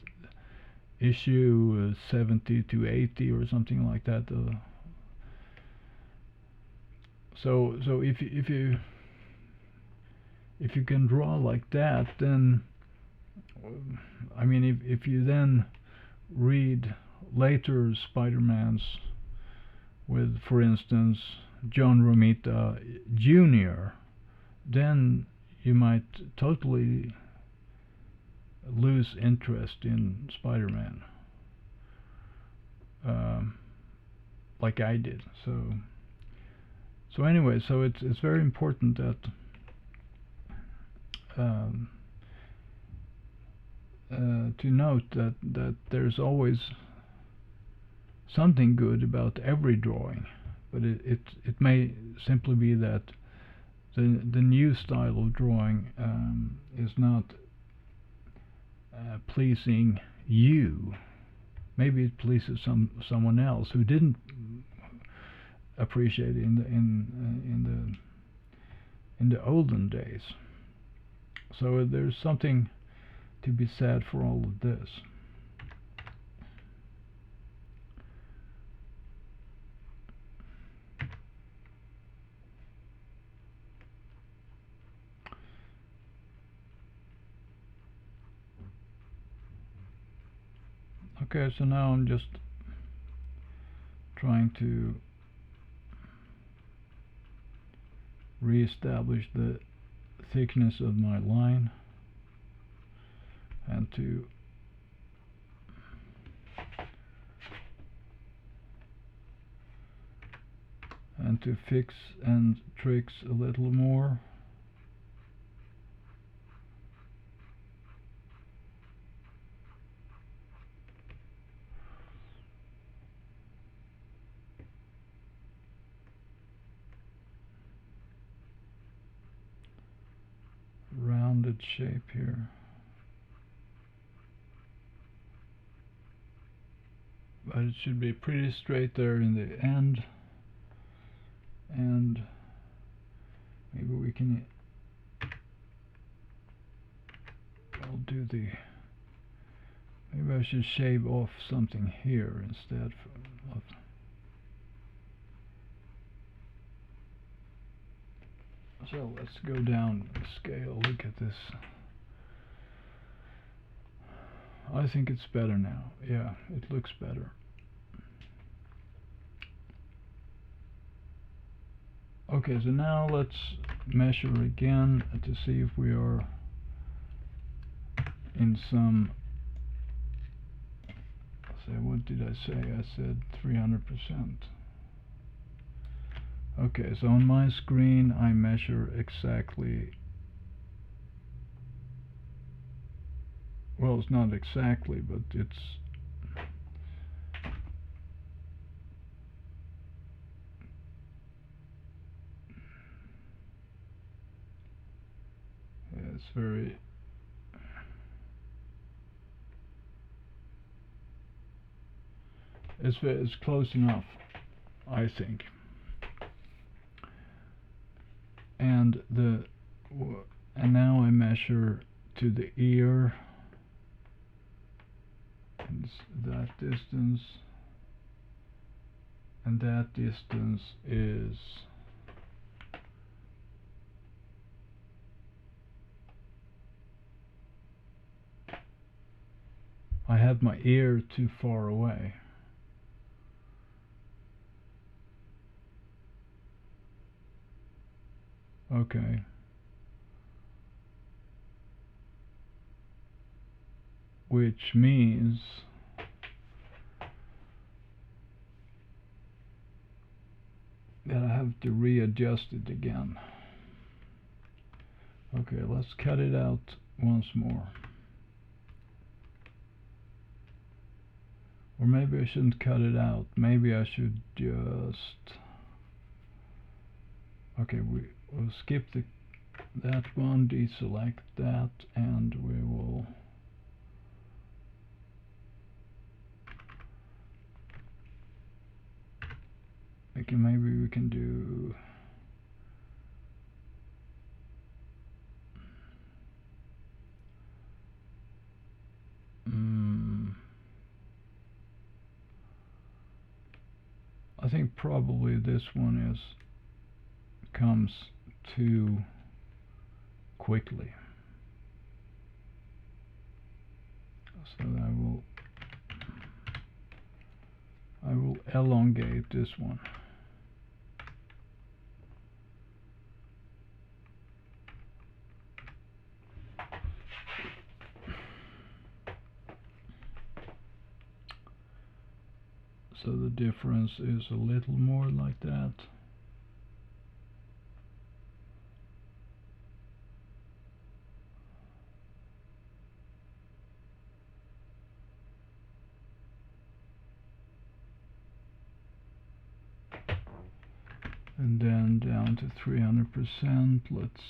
S1: issue 70 to 80 or something like that. So if you can draw like that, then I mean, if you then read later Spider-Mans with, for instance, John Romita Jr., then you might totally lose interest in Spider-Man, like I did. So anyway, so it's very important that to note that there's always something good about every drawing, but it may simply be that the new style of drawing is not pleasing you. Maybe it pleases someone else who didn't appreciate it in the olden days. So there's something to be sad for all of this. Okay, so now I'm just trying to re-establish the thickness of my line and to fix and tricks a little more. Rounded shape here. But it should be pretty straight there in the end. And maybe we can, I'll do the, maybe I should shave off something here instead of, so let's go down the scale. Look at this. I think it's better now. Yeah, it looks better. Okay, so now let's measure again to see if we are in some, say, what did I say? I said 300%. Okay, so on my screen I measure exactly, well, it's not exactly, but it's very, it's close enough, I think. And now I measure to the ear, and that distance, and that distance is I have my ear too far away. Okay. Which means that I have to readjust it again. Okay, let's cut it out once more. Or maybe I shouldn't cut it out. Maybe I should just... Okay, we'll skip that one, deselect that, and we will... Okay, maybe we can do... I think probably this one comes too quickly. So I will elongate this one. So the difference is a little more like that. And then down to 300%, let's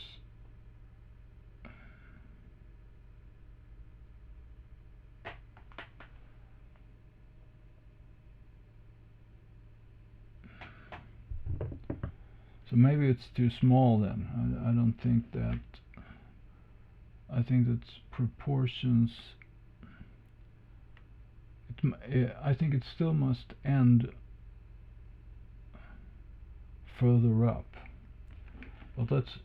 S1: so maybe it's too small then. I don't think that I think that's proportions. I think it still must end further up. But let's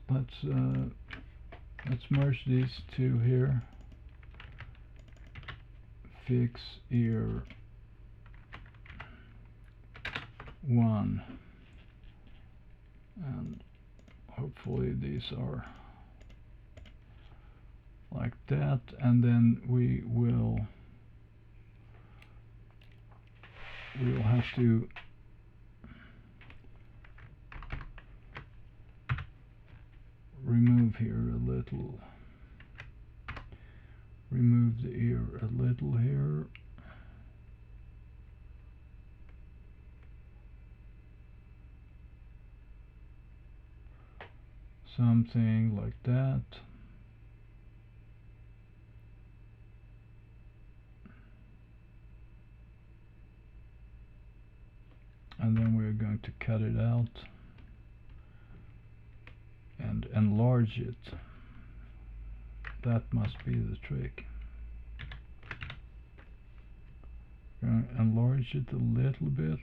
S1: merge these two here. Fix ear 1, and hopefully these are like that, and then we'll have to remove here a little, remove the ear a little here, something like that. And then we're going to cut it out and enlarge it. That must be the trick. We're going to enlarge it a little bit.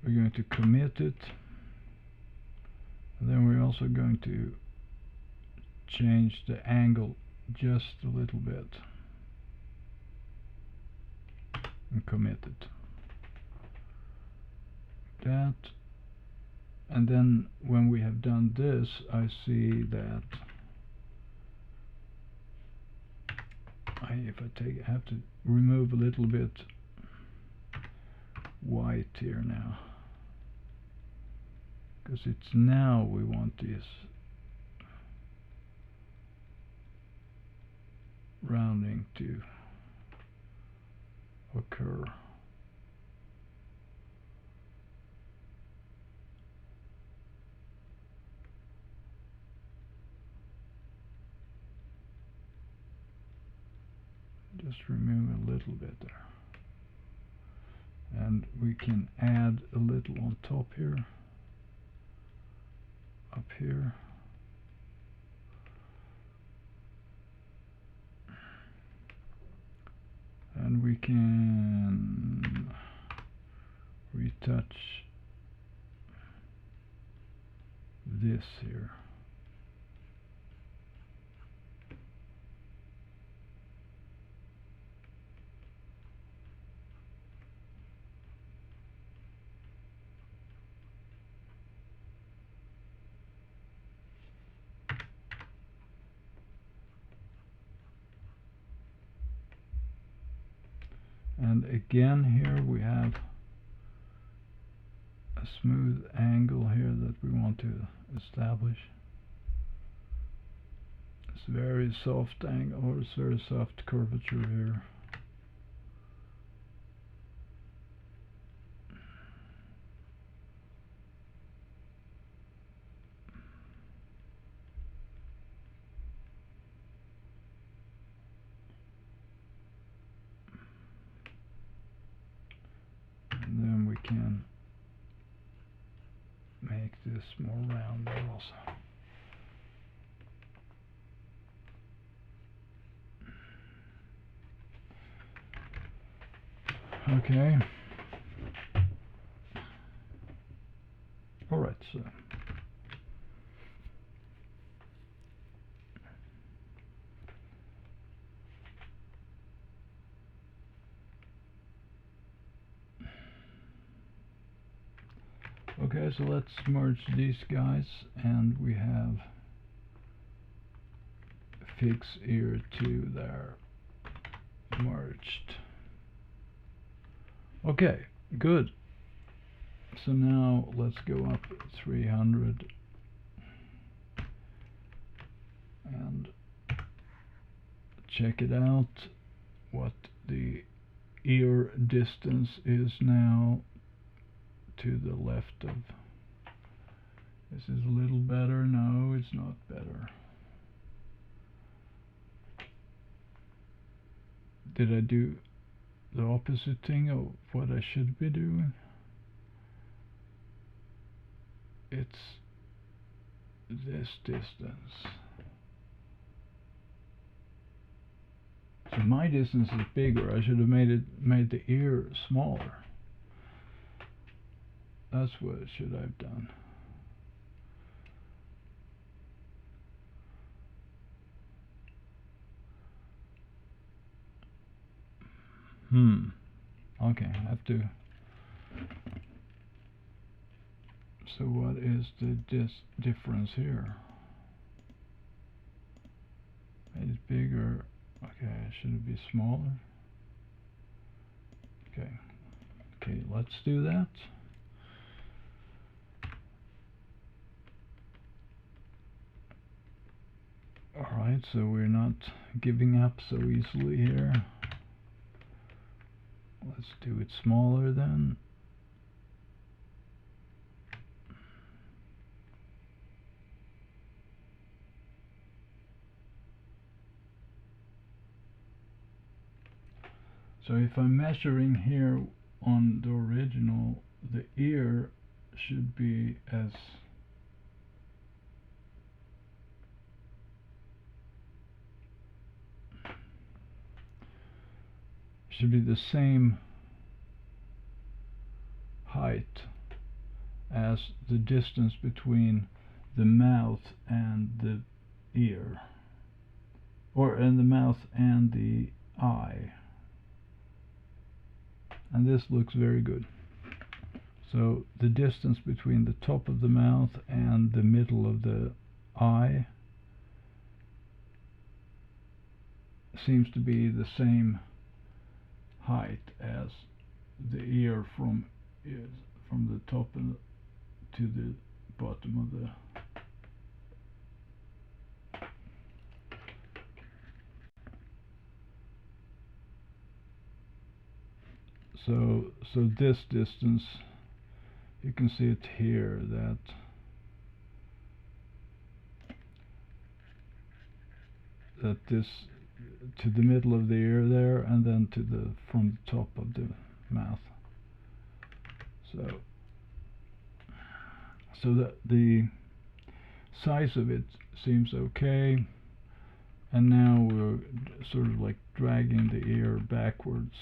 S1: We're going to commit it, and then we're also going to change the angle just a little bit and commit it. That, and then when we have done this, I see that if I have to remove a little bit white here now, because it's now we want this rounding to occur. Just remove a little bit there, and we can add a little on top here, up here. And we can retouch this here. And again here we have a smooth angle here that we want to establish. It's very soft angle, or it's very soft curvature here. And then we can make this more rounded also. Okay. All right, so okay, so let's merge these guys, and we have fix ear 2 there merged. Okay, good. So now let's go up 300 and check it out, what the ear distance is now to the left of. This is a little better. No, it's not better. Did I do the opposite thing of what I should be doing? It's this distance. So my distance is bigger. I should have made the ear smaller. That's what should I've done. Okay, I have to. So what is the difference here? Made it bigger. Okay, should it be smaller? Okay, let's do that. Alright, so we're not giving up so easily here. Let's do it smaller then. So if I'm measuring here on the original, the ear should be as should be the same height as the distance between the mouth and the ear, or in the mouth and the eye. And this looks very good. So the distance between the top of the mouth and the middle of the eye seems to be the same height as the ear from the top to the bottom of the. So this distance, you can see it here, that this to the middle of the ear there, and then to the from the top of the mouth. So that the size of it seems okay, and now we're sort of like dragging the ear backwards,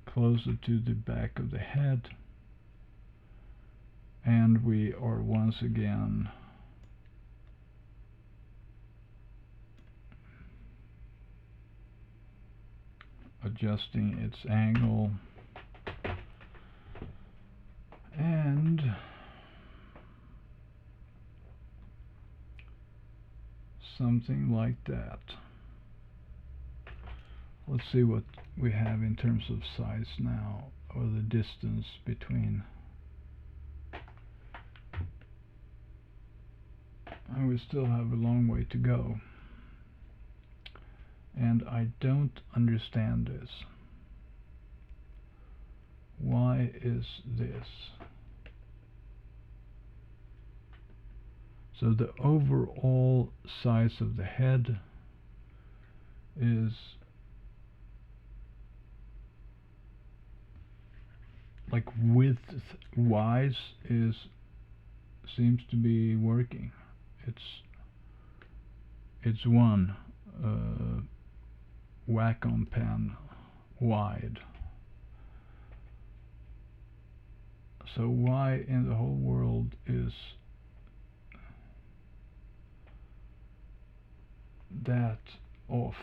S1: closer to the back of the head, and we are once again adjusting its angle, and something like that. Let's see what we have in terms of size now, or the distance between. And we still have a long way to go. And I don't understand this. Why is this? So the overall size of the head is like width-wise seems to be working. It's one Wacom pen wide. So why in the whole world is that off?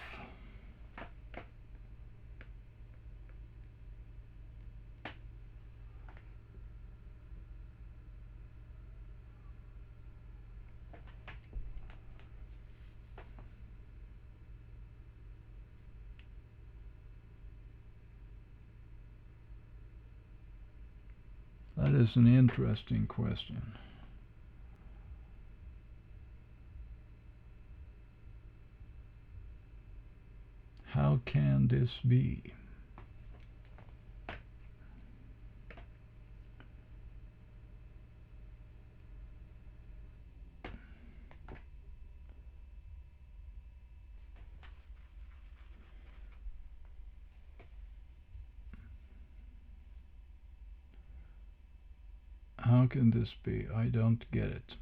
S1: That is an interesting question. How can this be? How can this be? I don't get it.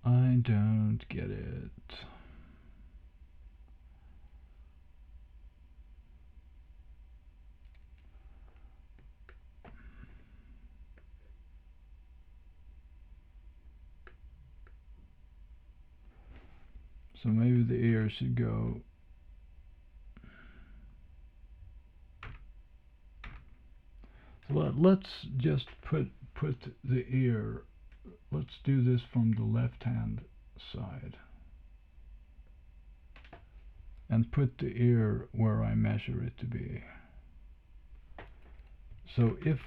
S1: I don't get it. So maybe the ear should go let's just put the ear, let's do this from the left hand side and put the ear where I measure it to be. So if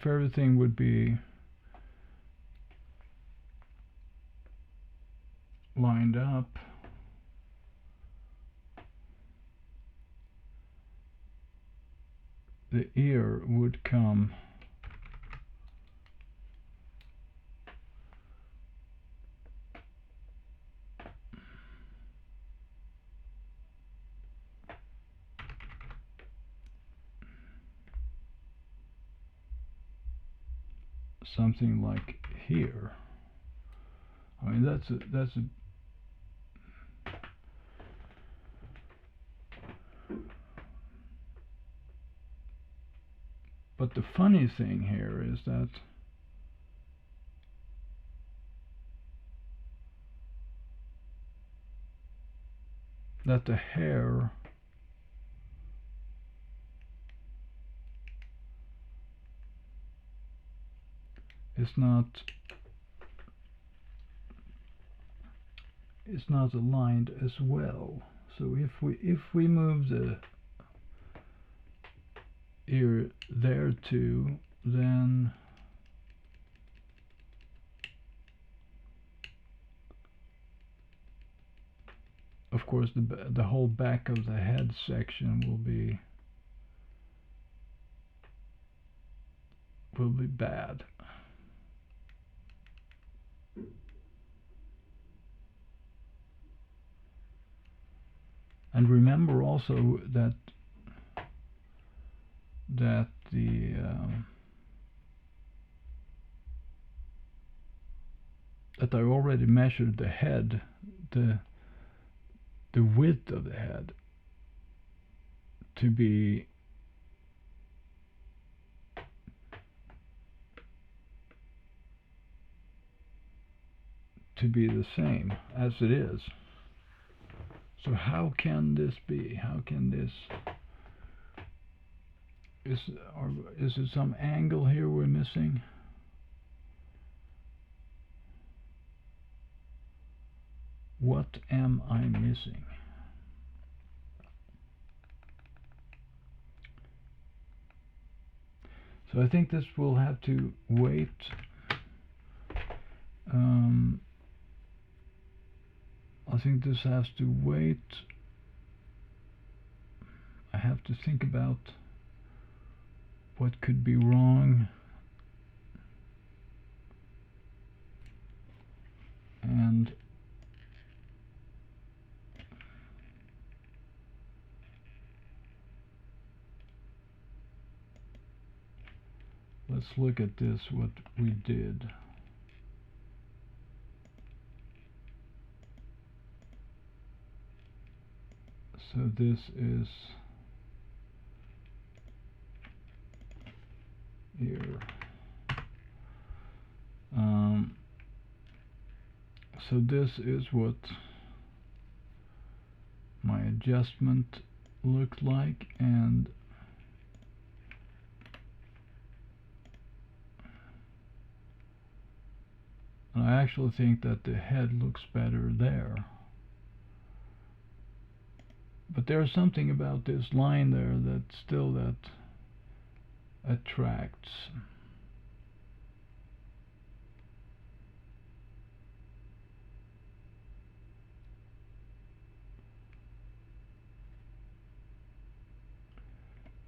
S1: everything would be lined up, the ear would come something like here. I mean, that's a but the funny thing here is that the hair is not aligned as well. So if we move the ear there too, then of course the whole back of the head section will be bad. And remember also that the that I already measured the head, the width of the head to be the same as it is. So how can this be? How can this? Is it some angle here we're missing? What am I missing? So I think this will have to wait. I think this has to wait. I have to think about what could be wrong. And let's look at this, what we did. So this is here. So this is what my adjustment looked like, and I actually think that the head looks better there. But there's something about this line there that still attracts.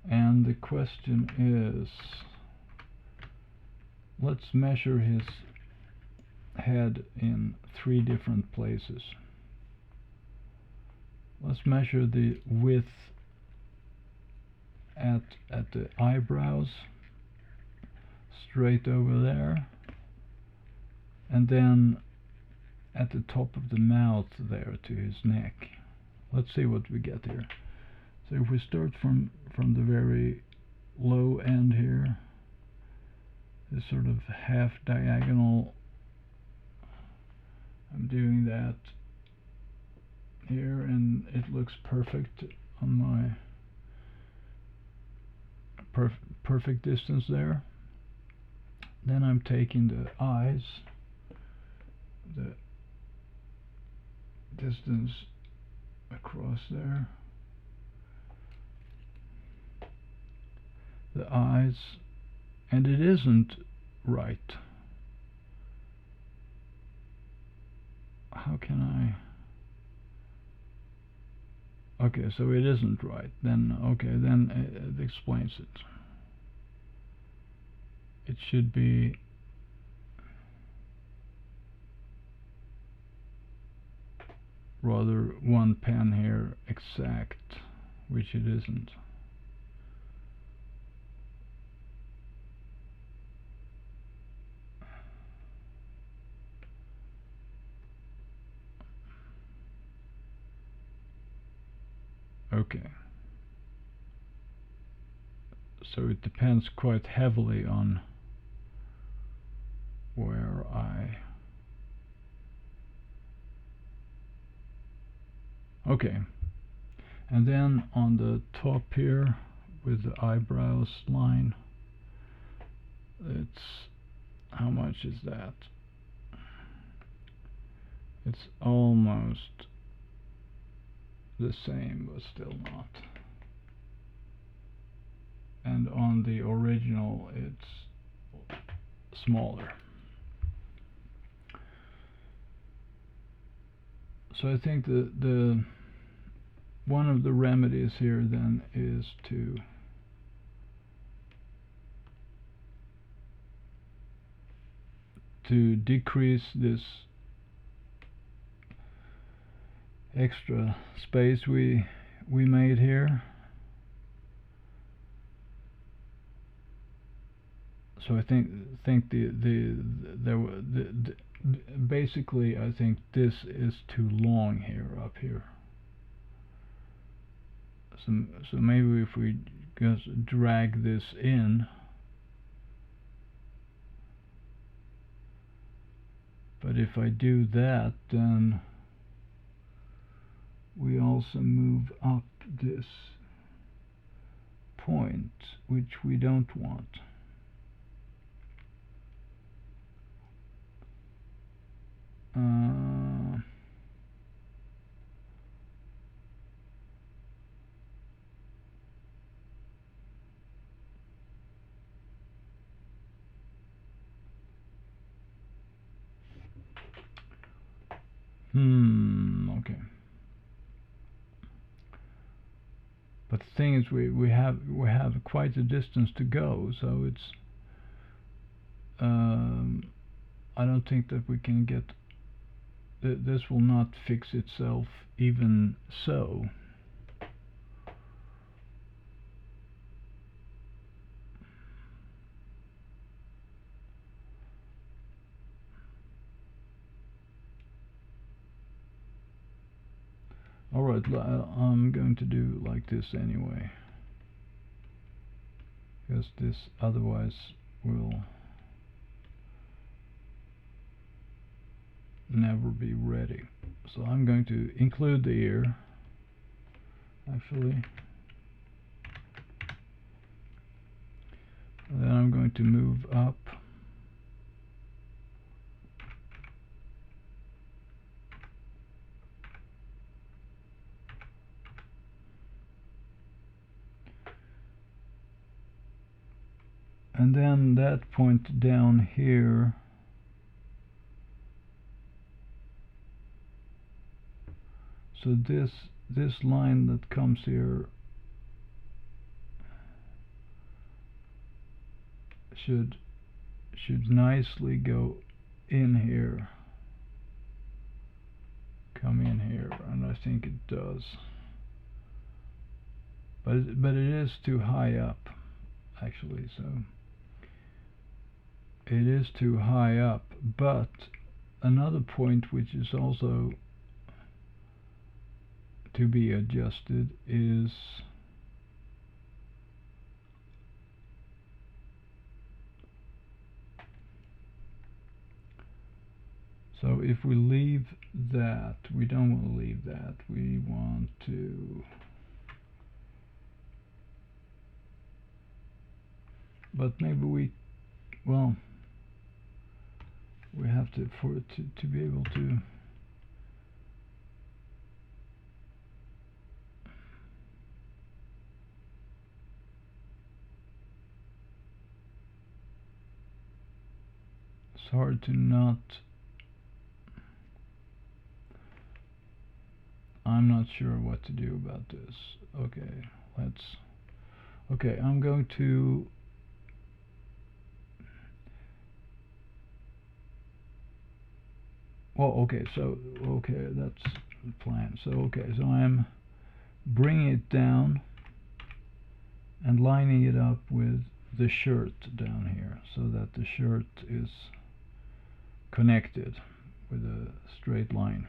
S1: And the question is, let's measure his head in 3 different places. Let's measure the width at the eyebrows, straight over there, and then at the top of the mouth there to his neck. Let's see what we get here. So if we start from the very low end here, this sort of half diagonal, I'm doing that here, and it looks perfect on my perfect distance there. Then I'm taking the eyes, the distance across there, the eyes, and it isn't right. How can I? Okay, so it isn't right. Then okay, then it explains it. It should be rather one pen here exact, which it isn't. Okay. So it depends quite heavily on where okay. And then on the top here with the eyebrows line, it's, how much is that? It's almost the same, but still not. And on the original it's smaller. So I think the one of the remedies here then is to decrease this extra space we made here. So I think basically I think this is too long here up here. So maybe if we just drag this in, but if I do that, then we also move up this point, which we don't want. Okay. But the thing is, we have quite a distance to go, so it's I don't think that we can get this will not fix itself even so. Alright, I'm going to do like this anyway, because this otherwise will never be ready. So I'm going to include the ear, actually. And then I'm going to move up. And then that point down here, so this line that comes here should should nicely go in here, come in here, and I think it does. But it is too high up, actually, so it is too high up. But another point which is also to be adjusted is so if we leave that, we don't want to leave that, we want to, but maybe we, well, we have to, for it to be able to it's hard to not, I'm not sure what to do about this. Okay, I'm going to okay, that's the plan. So I'm bringing it down and lining it up with the shirt down here so that the shirt is connected with a straight line.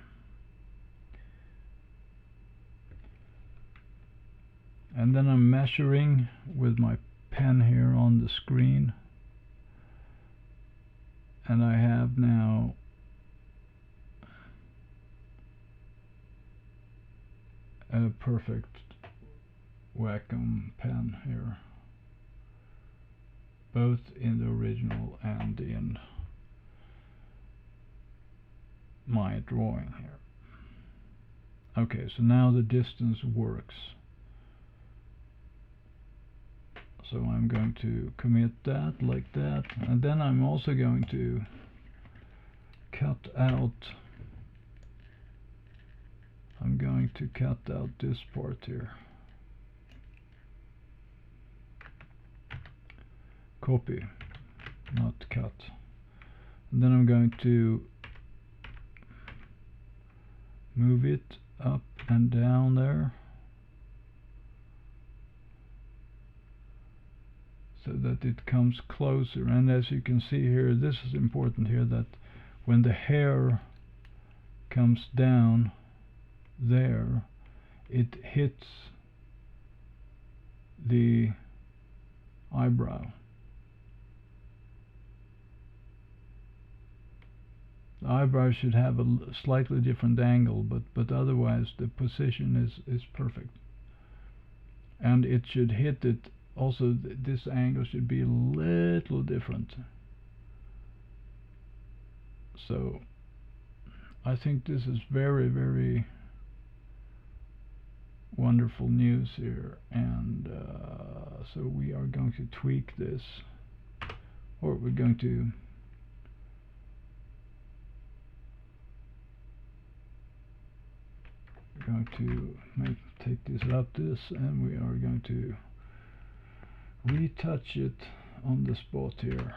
S1: And then I'm measuring with my pen here on the screen, and I have now a perfect Wacom pen here, both in the original and in my drawing here. Okay, so now the distance works. So I'm going to commit that like that, and then I'm also going to cut out, I'm going to cut out this part here. Copy, not cut. And then I'm going to move it up and down there so that it comes closer. And as you can see here, this is important here, that when the hair comes down there, it hits the eyebrow. The eyebrow should have a slightly different angle, but otherwise the position is perfect. And it should hit it also, this angle should be a little different. So I think this is very, very wonderful news here, and so we are going to tweak this, or we're going to take this up this, and we are going to retouch it on the spot here.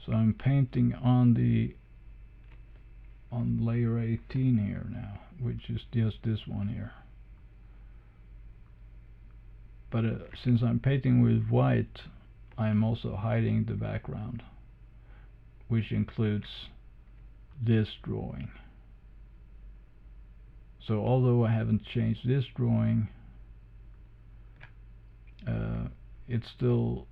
S1: So I'm painting on layer 18 here now, which is just this one here. But since I'm painting with white, I'm also hiding the background, which includes this drawing. So although I haven't changed this drawing, it's still,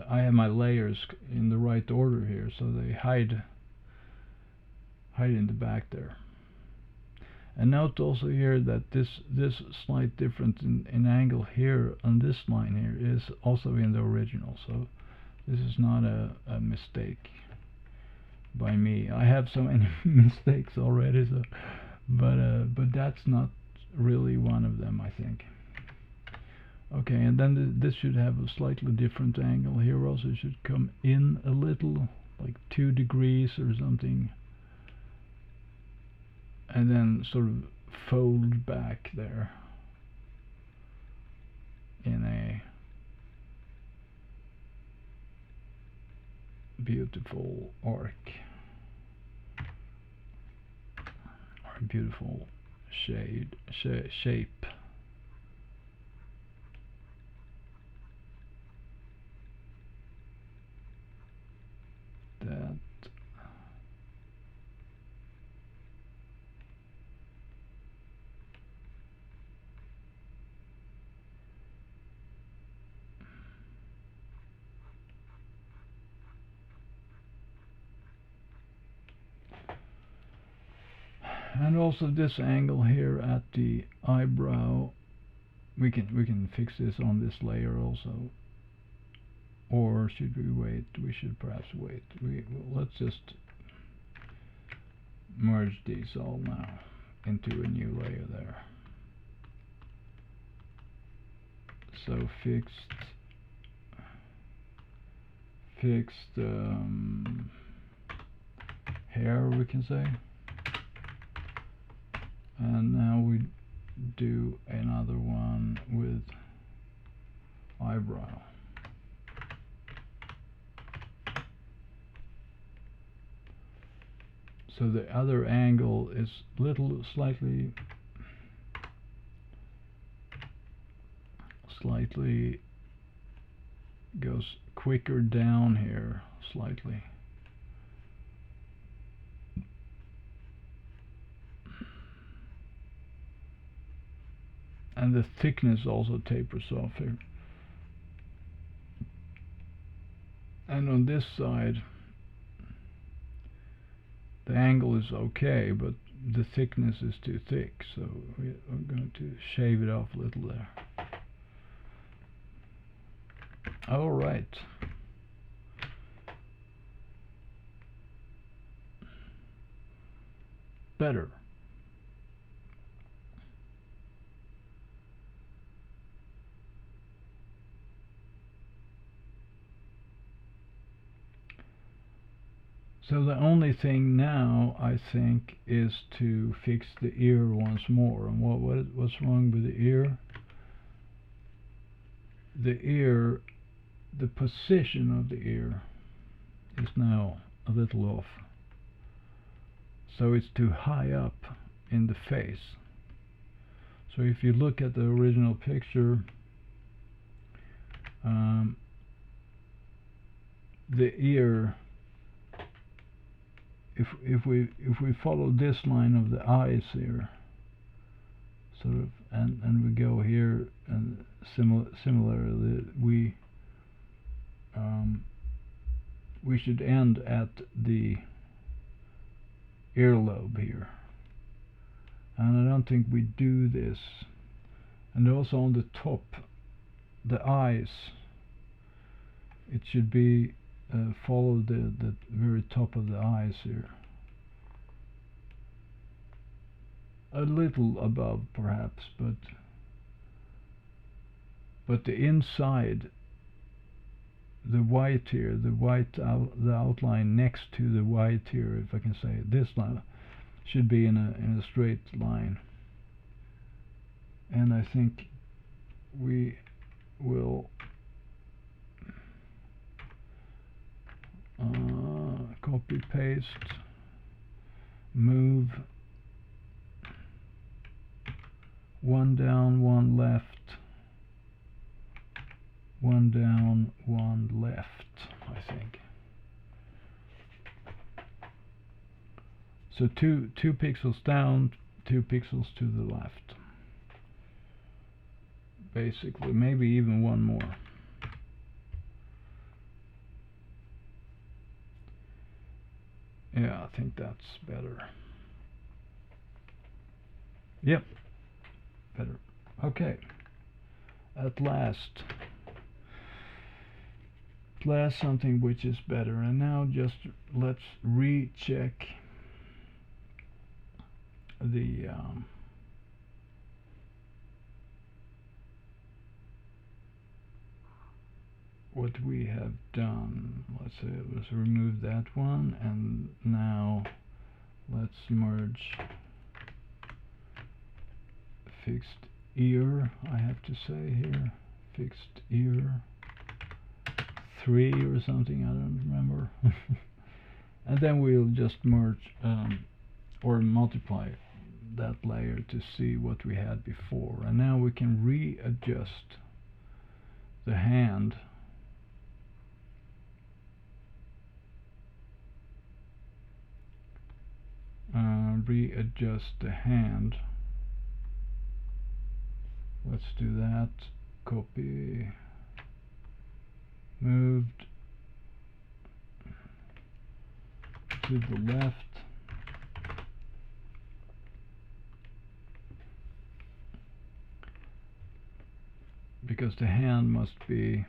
S1: I have my layers in the right order here, so they hide in the back there. And note also here that this slight difference in angle here on this line here is also in the original, so this is not a mistake by me. I have so many mistakes already, so but that's not really one of them, I think. Okay, and then this should have a slightly different angle here also. It should come in a little like 2 degrees or something, and then sort of fold back there in a beautiful arc, or a beautiful shape. That and also this angle here at the eyebrow, we can fix this on this layer also. Or should we wait? We should perhaps wait. Let's just merge these all now into a new layer there. So fixed hair, we can say. And now we do another one with eyebrow. So the other angle is slightly goes quicker down here slightly. And the thickness also tapers off here. And on this side, the angle is okay, but the thickness is too thick, so we are going to shave it off a little there. All right. Better. So the only thing now, I think, is to fix the ear once more. And what's wrong with the ear? The ear, the position of the ear is now a little off. So it's too high up in the face. So if you look at the original picture, the ear, if we follow this line of the eyes here, sort of, and we go here, and similarly, we should end at the earlobe here, and I don't think we do this. And also on the top, the eyes, it should be follow the very top of the eyes here, a little above perhaps, but the inside, the white here, the outline next to the white here, if I can say it, this line should be in a straight line. And I think we will copy paste, move one down, one left, one down, one left, I think. So two pixels down, 2 pixels to the left. Basically, maybe even one more. Yeah, I think that's better. Yep, better. Okay. At last something which is better. And now just let's recheck the what we have done. Let's remove that one, and now let's merge fixed ear, I have to say here, fixed ear 3 or something, I don't remember. And then we'll just merge or multiply that layer to see what we had before. And now we can readjust the hand Let's do that. Copy, moved to the left. Because the hand must be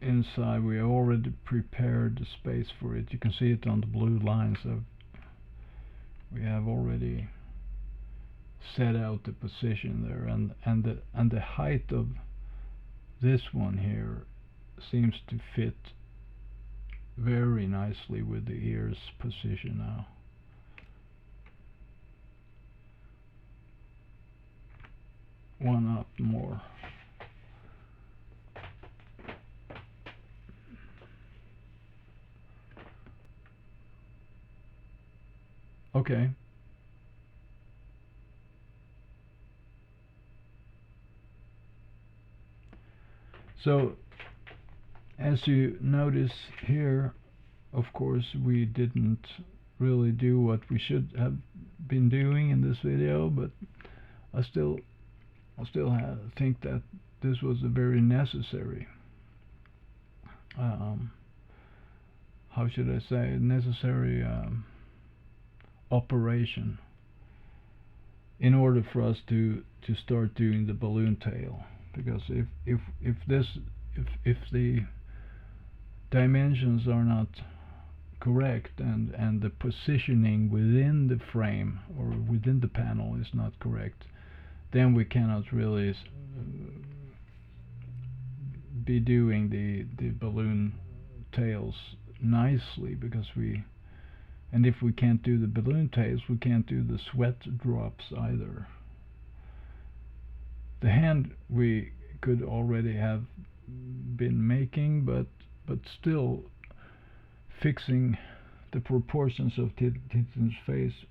S1: inside. We already prepared the space for it. You can see it on the blue lines. We have already set out the position there, and the height of this one here seems to fit very nicely with the ear's position now. One up more. Okay. So, as you notice here, of course, we didn't really do what we should have been doing in this video, but I still think that this was a very necessary, how should I say, necessary operation in order for us to start doing the balloon tail. Because if the dimensions are not correct and the positioning within the frame or within the panel is not correct, then we cannot really be doing the balloon tails nicely, because and if we can't do the balloon tails, we can't do the sweat drops either. The hand we could already have been making, but still fixing the proportions of Tintin's face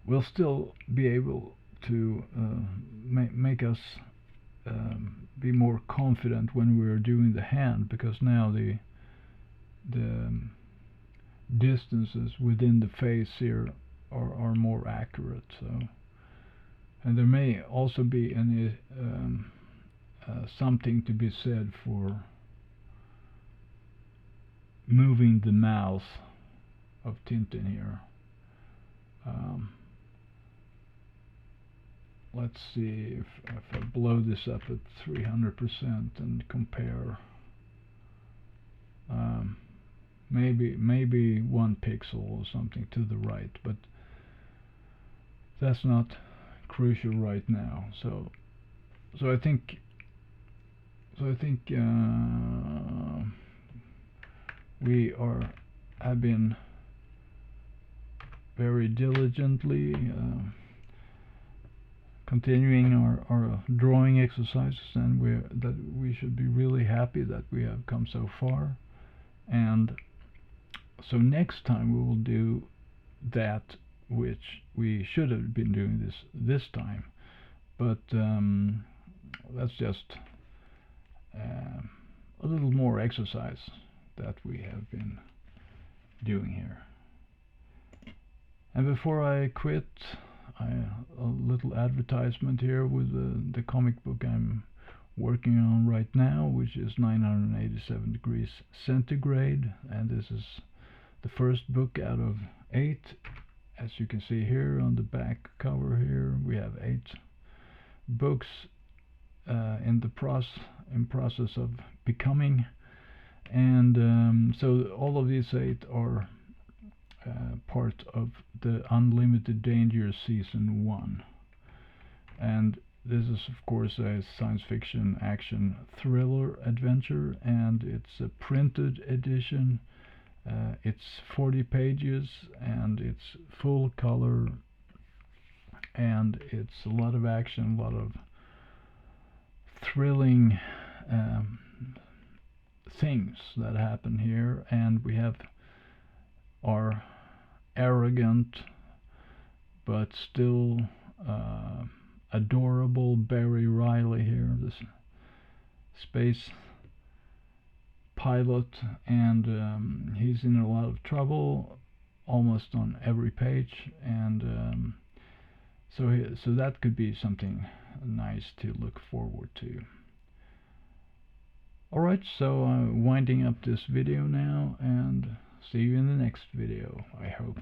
S1: will still be able to make us be more confident when we are doing the hand, because now the distances within the face here are more accurate. So, and there may also be any something to be said for moving the mouth of Tintin here. Let's see if I blow this up at 300% and compare. Maybe 1 pixel or something to the right, but that's not crucial right now. So I think we have been very diligently continuing our drawing exercises, and we should be really happy that we have come so far. And so next time we will do that which we should have been doing this time, but that's just a little more exercise that we have been doing here. And before I quit, a little advertisement here with the comic book I'm working on right now, which is 987 degrees centigrade, and this is the first book out of 8. As you can see here on the back cover here, we have 8 books in process of becoming, and so all of these 8 are part of the Unlimited Danger Season 1. And this is of course a science fiction action thriller adventure, and it's a printed edition. It's 40 pages and it's full color, and it's a lot of action, a lot of thrilling things that happen here. And we have our arrogant but still adorable Barry Riley here, this space pilot, and he's in a lot of trouble almost on every page, and so that could be something nice to look forward to. Alright, so I'm winding up this video now, and see you in the next video, I hope.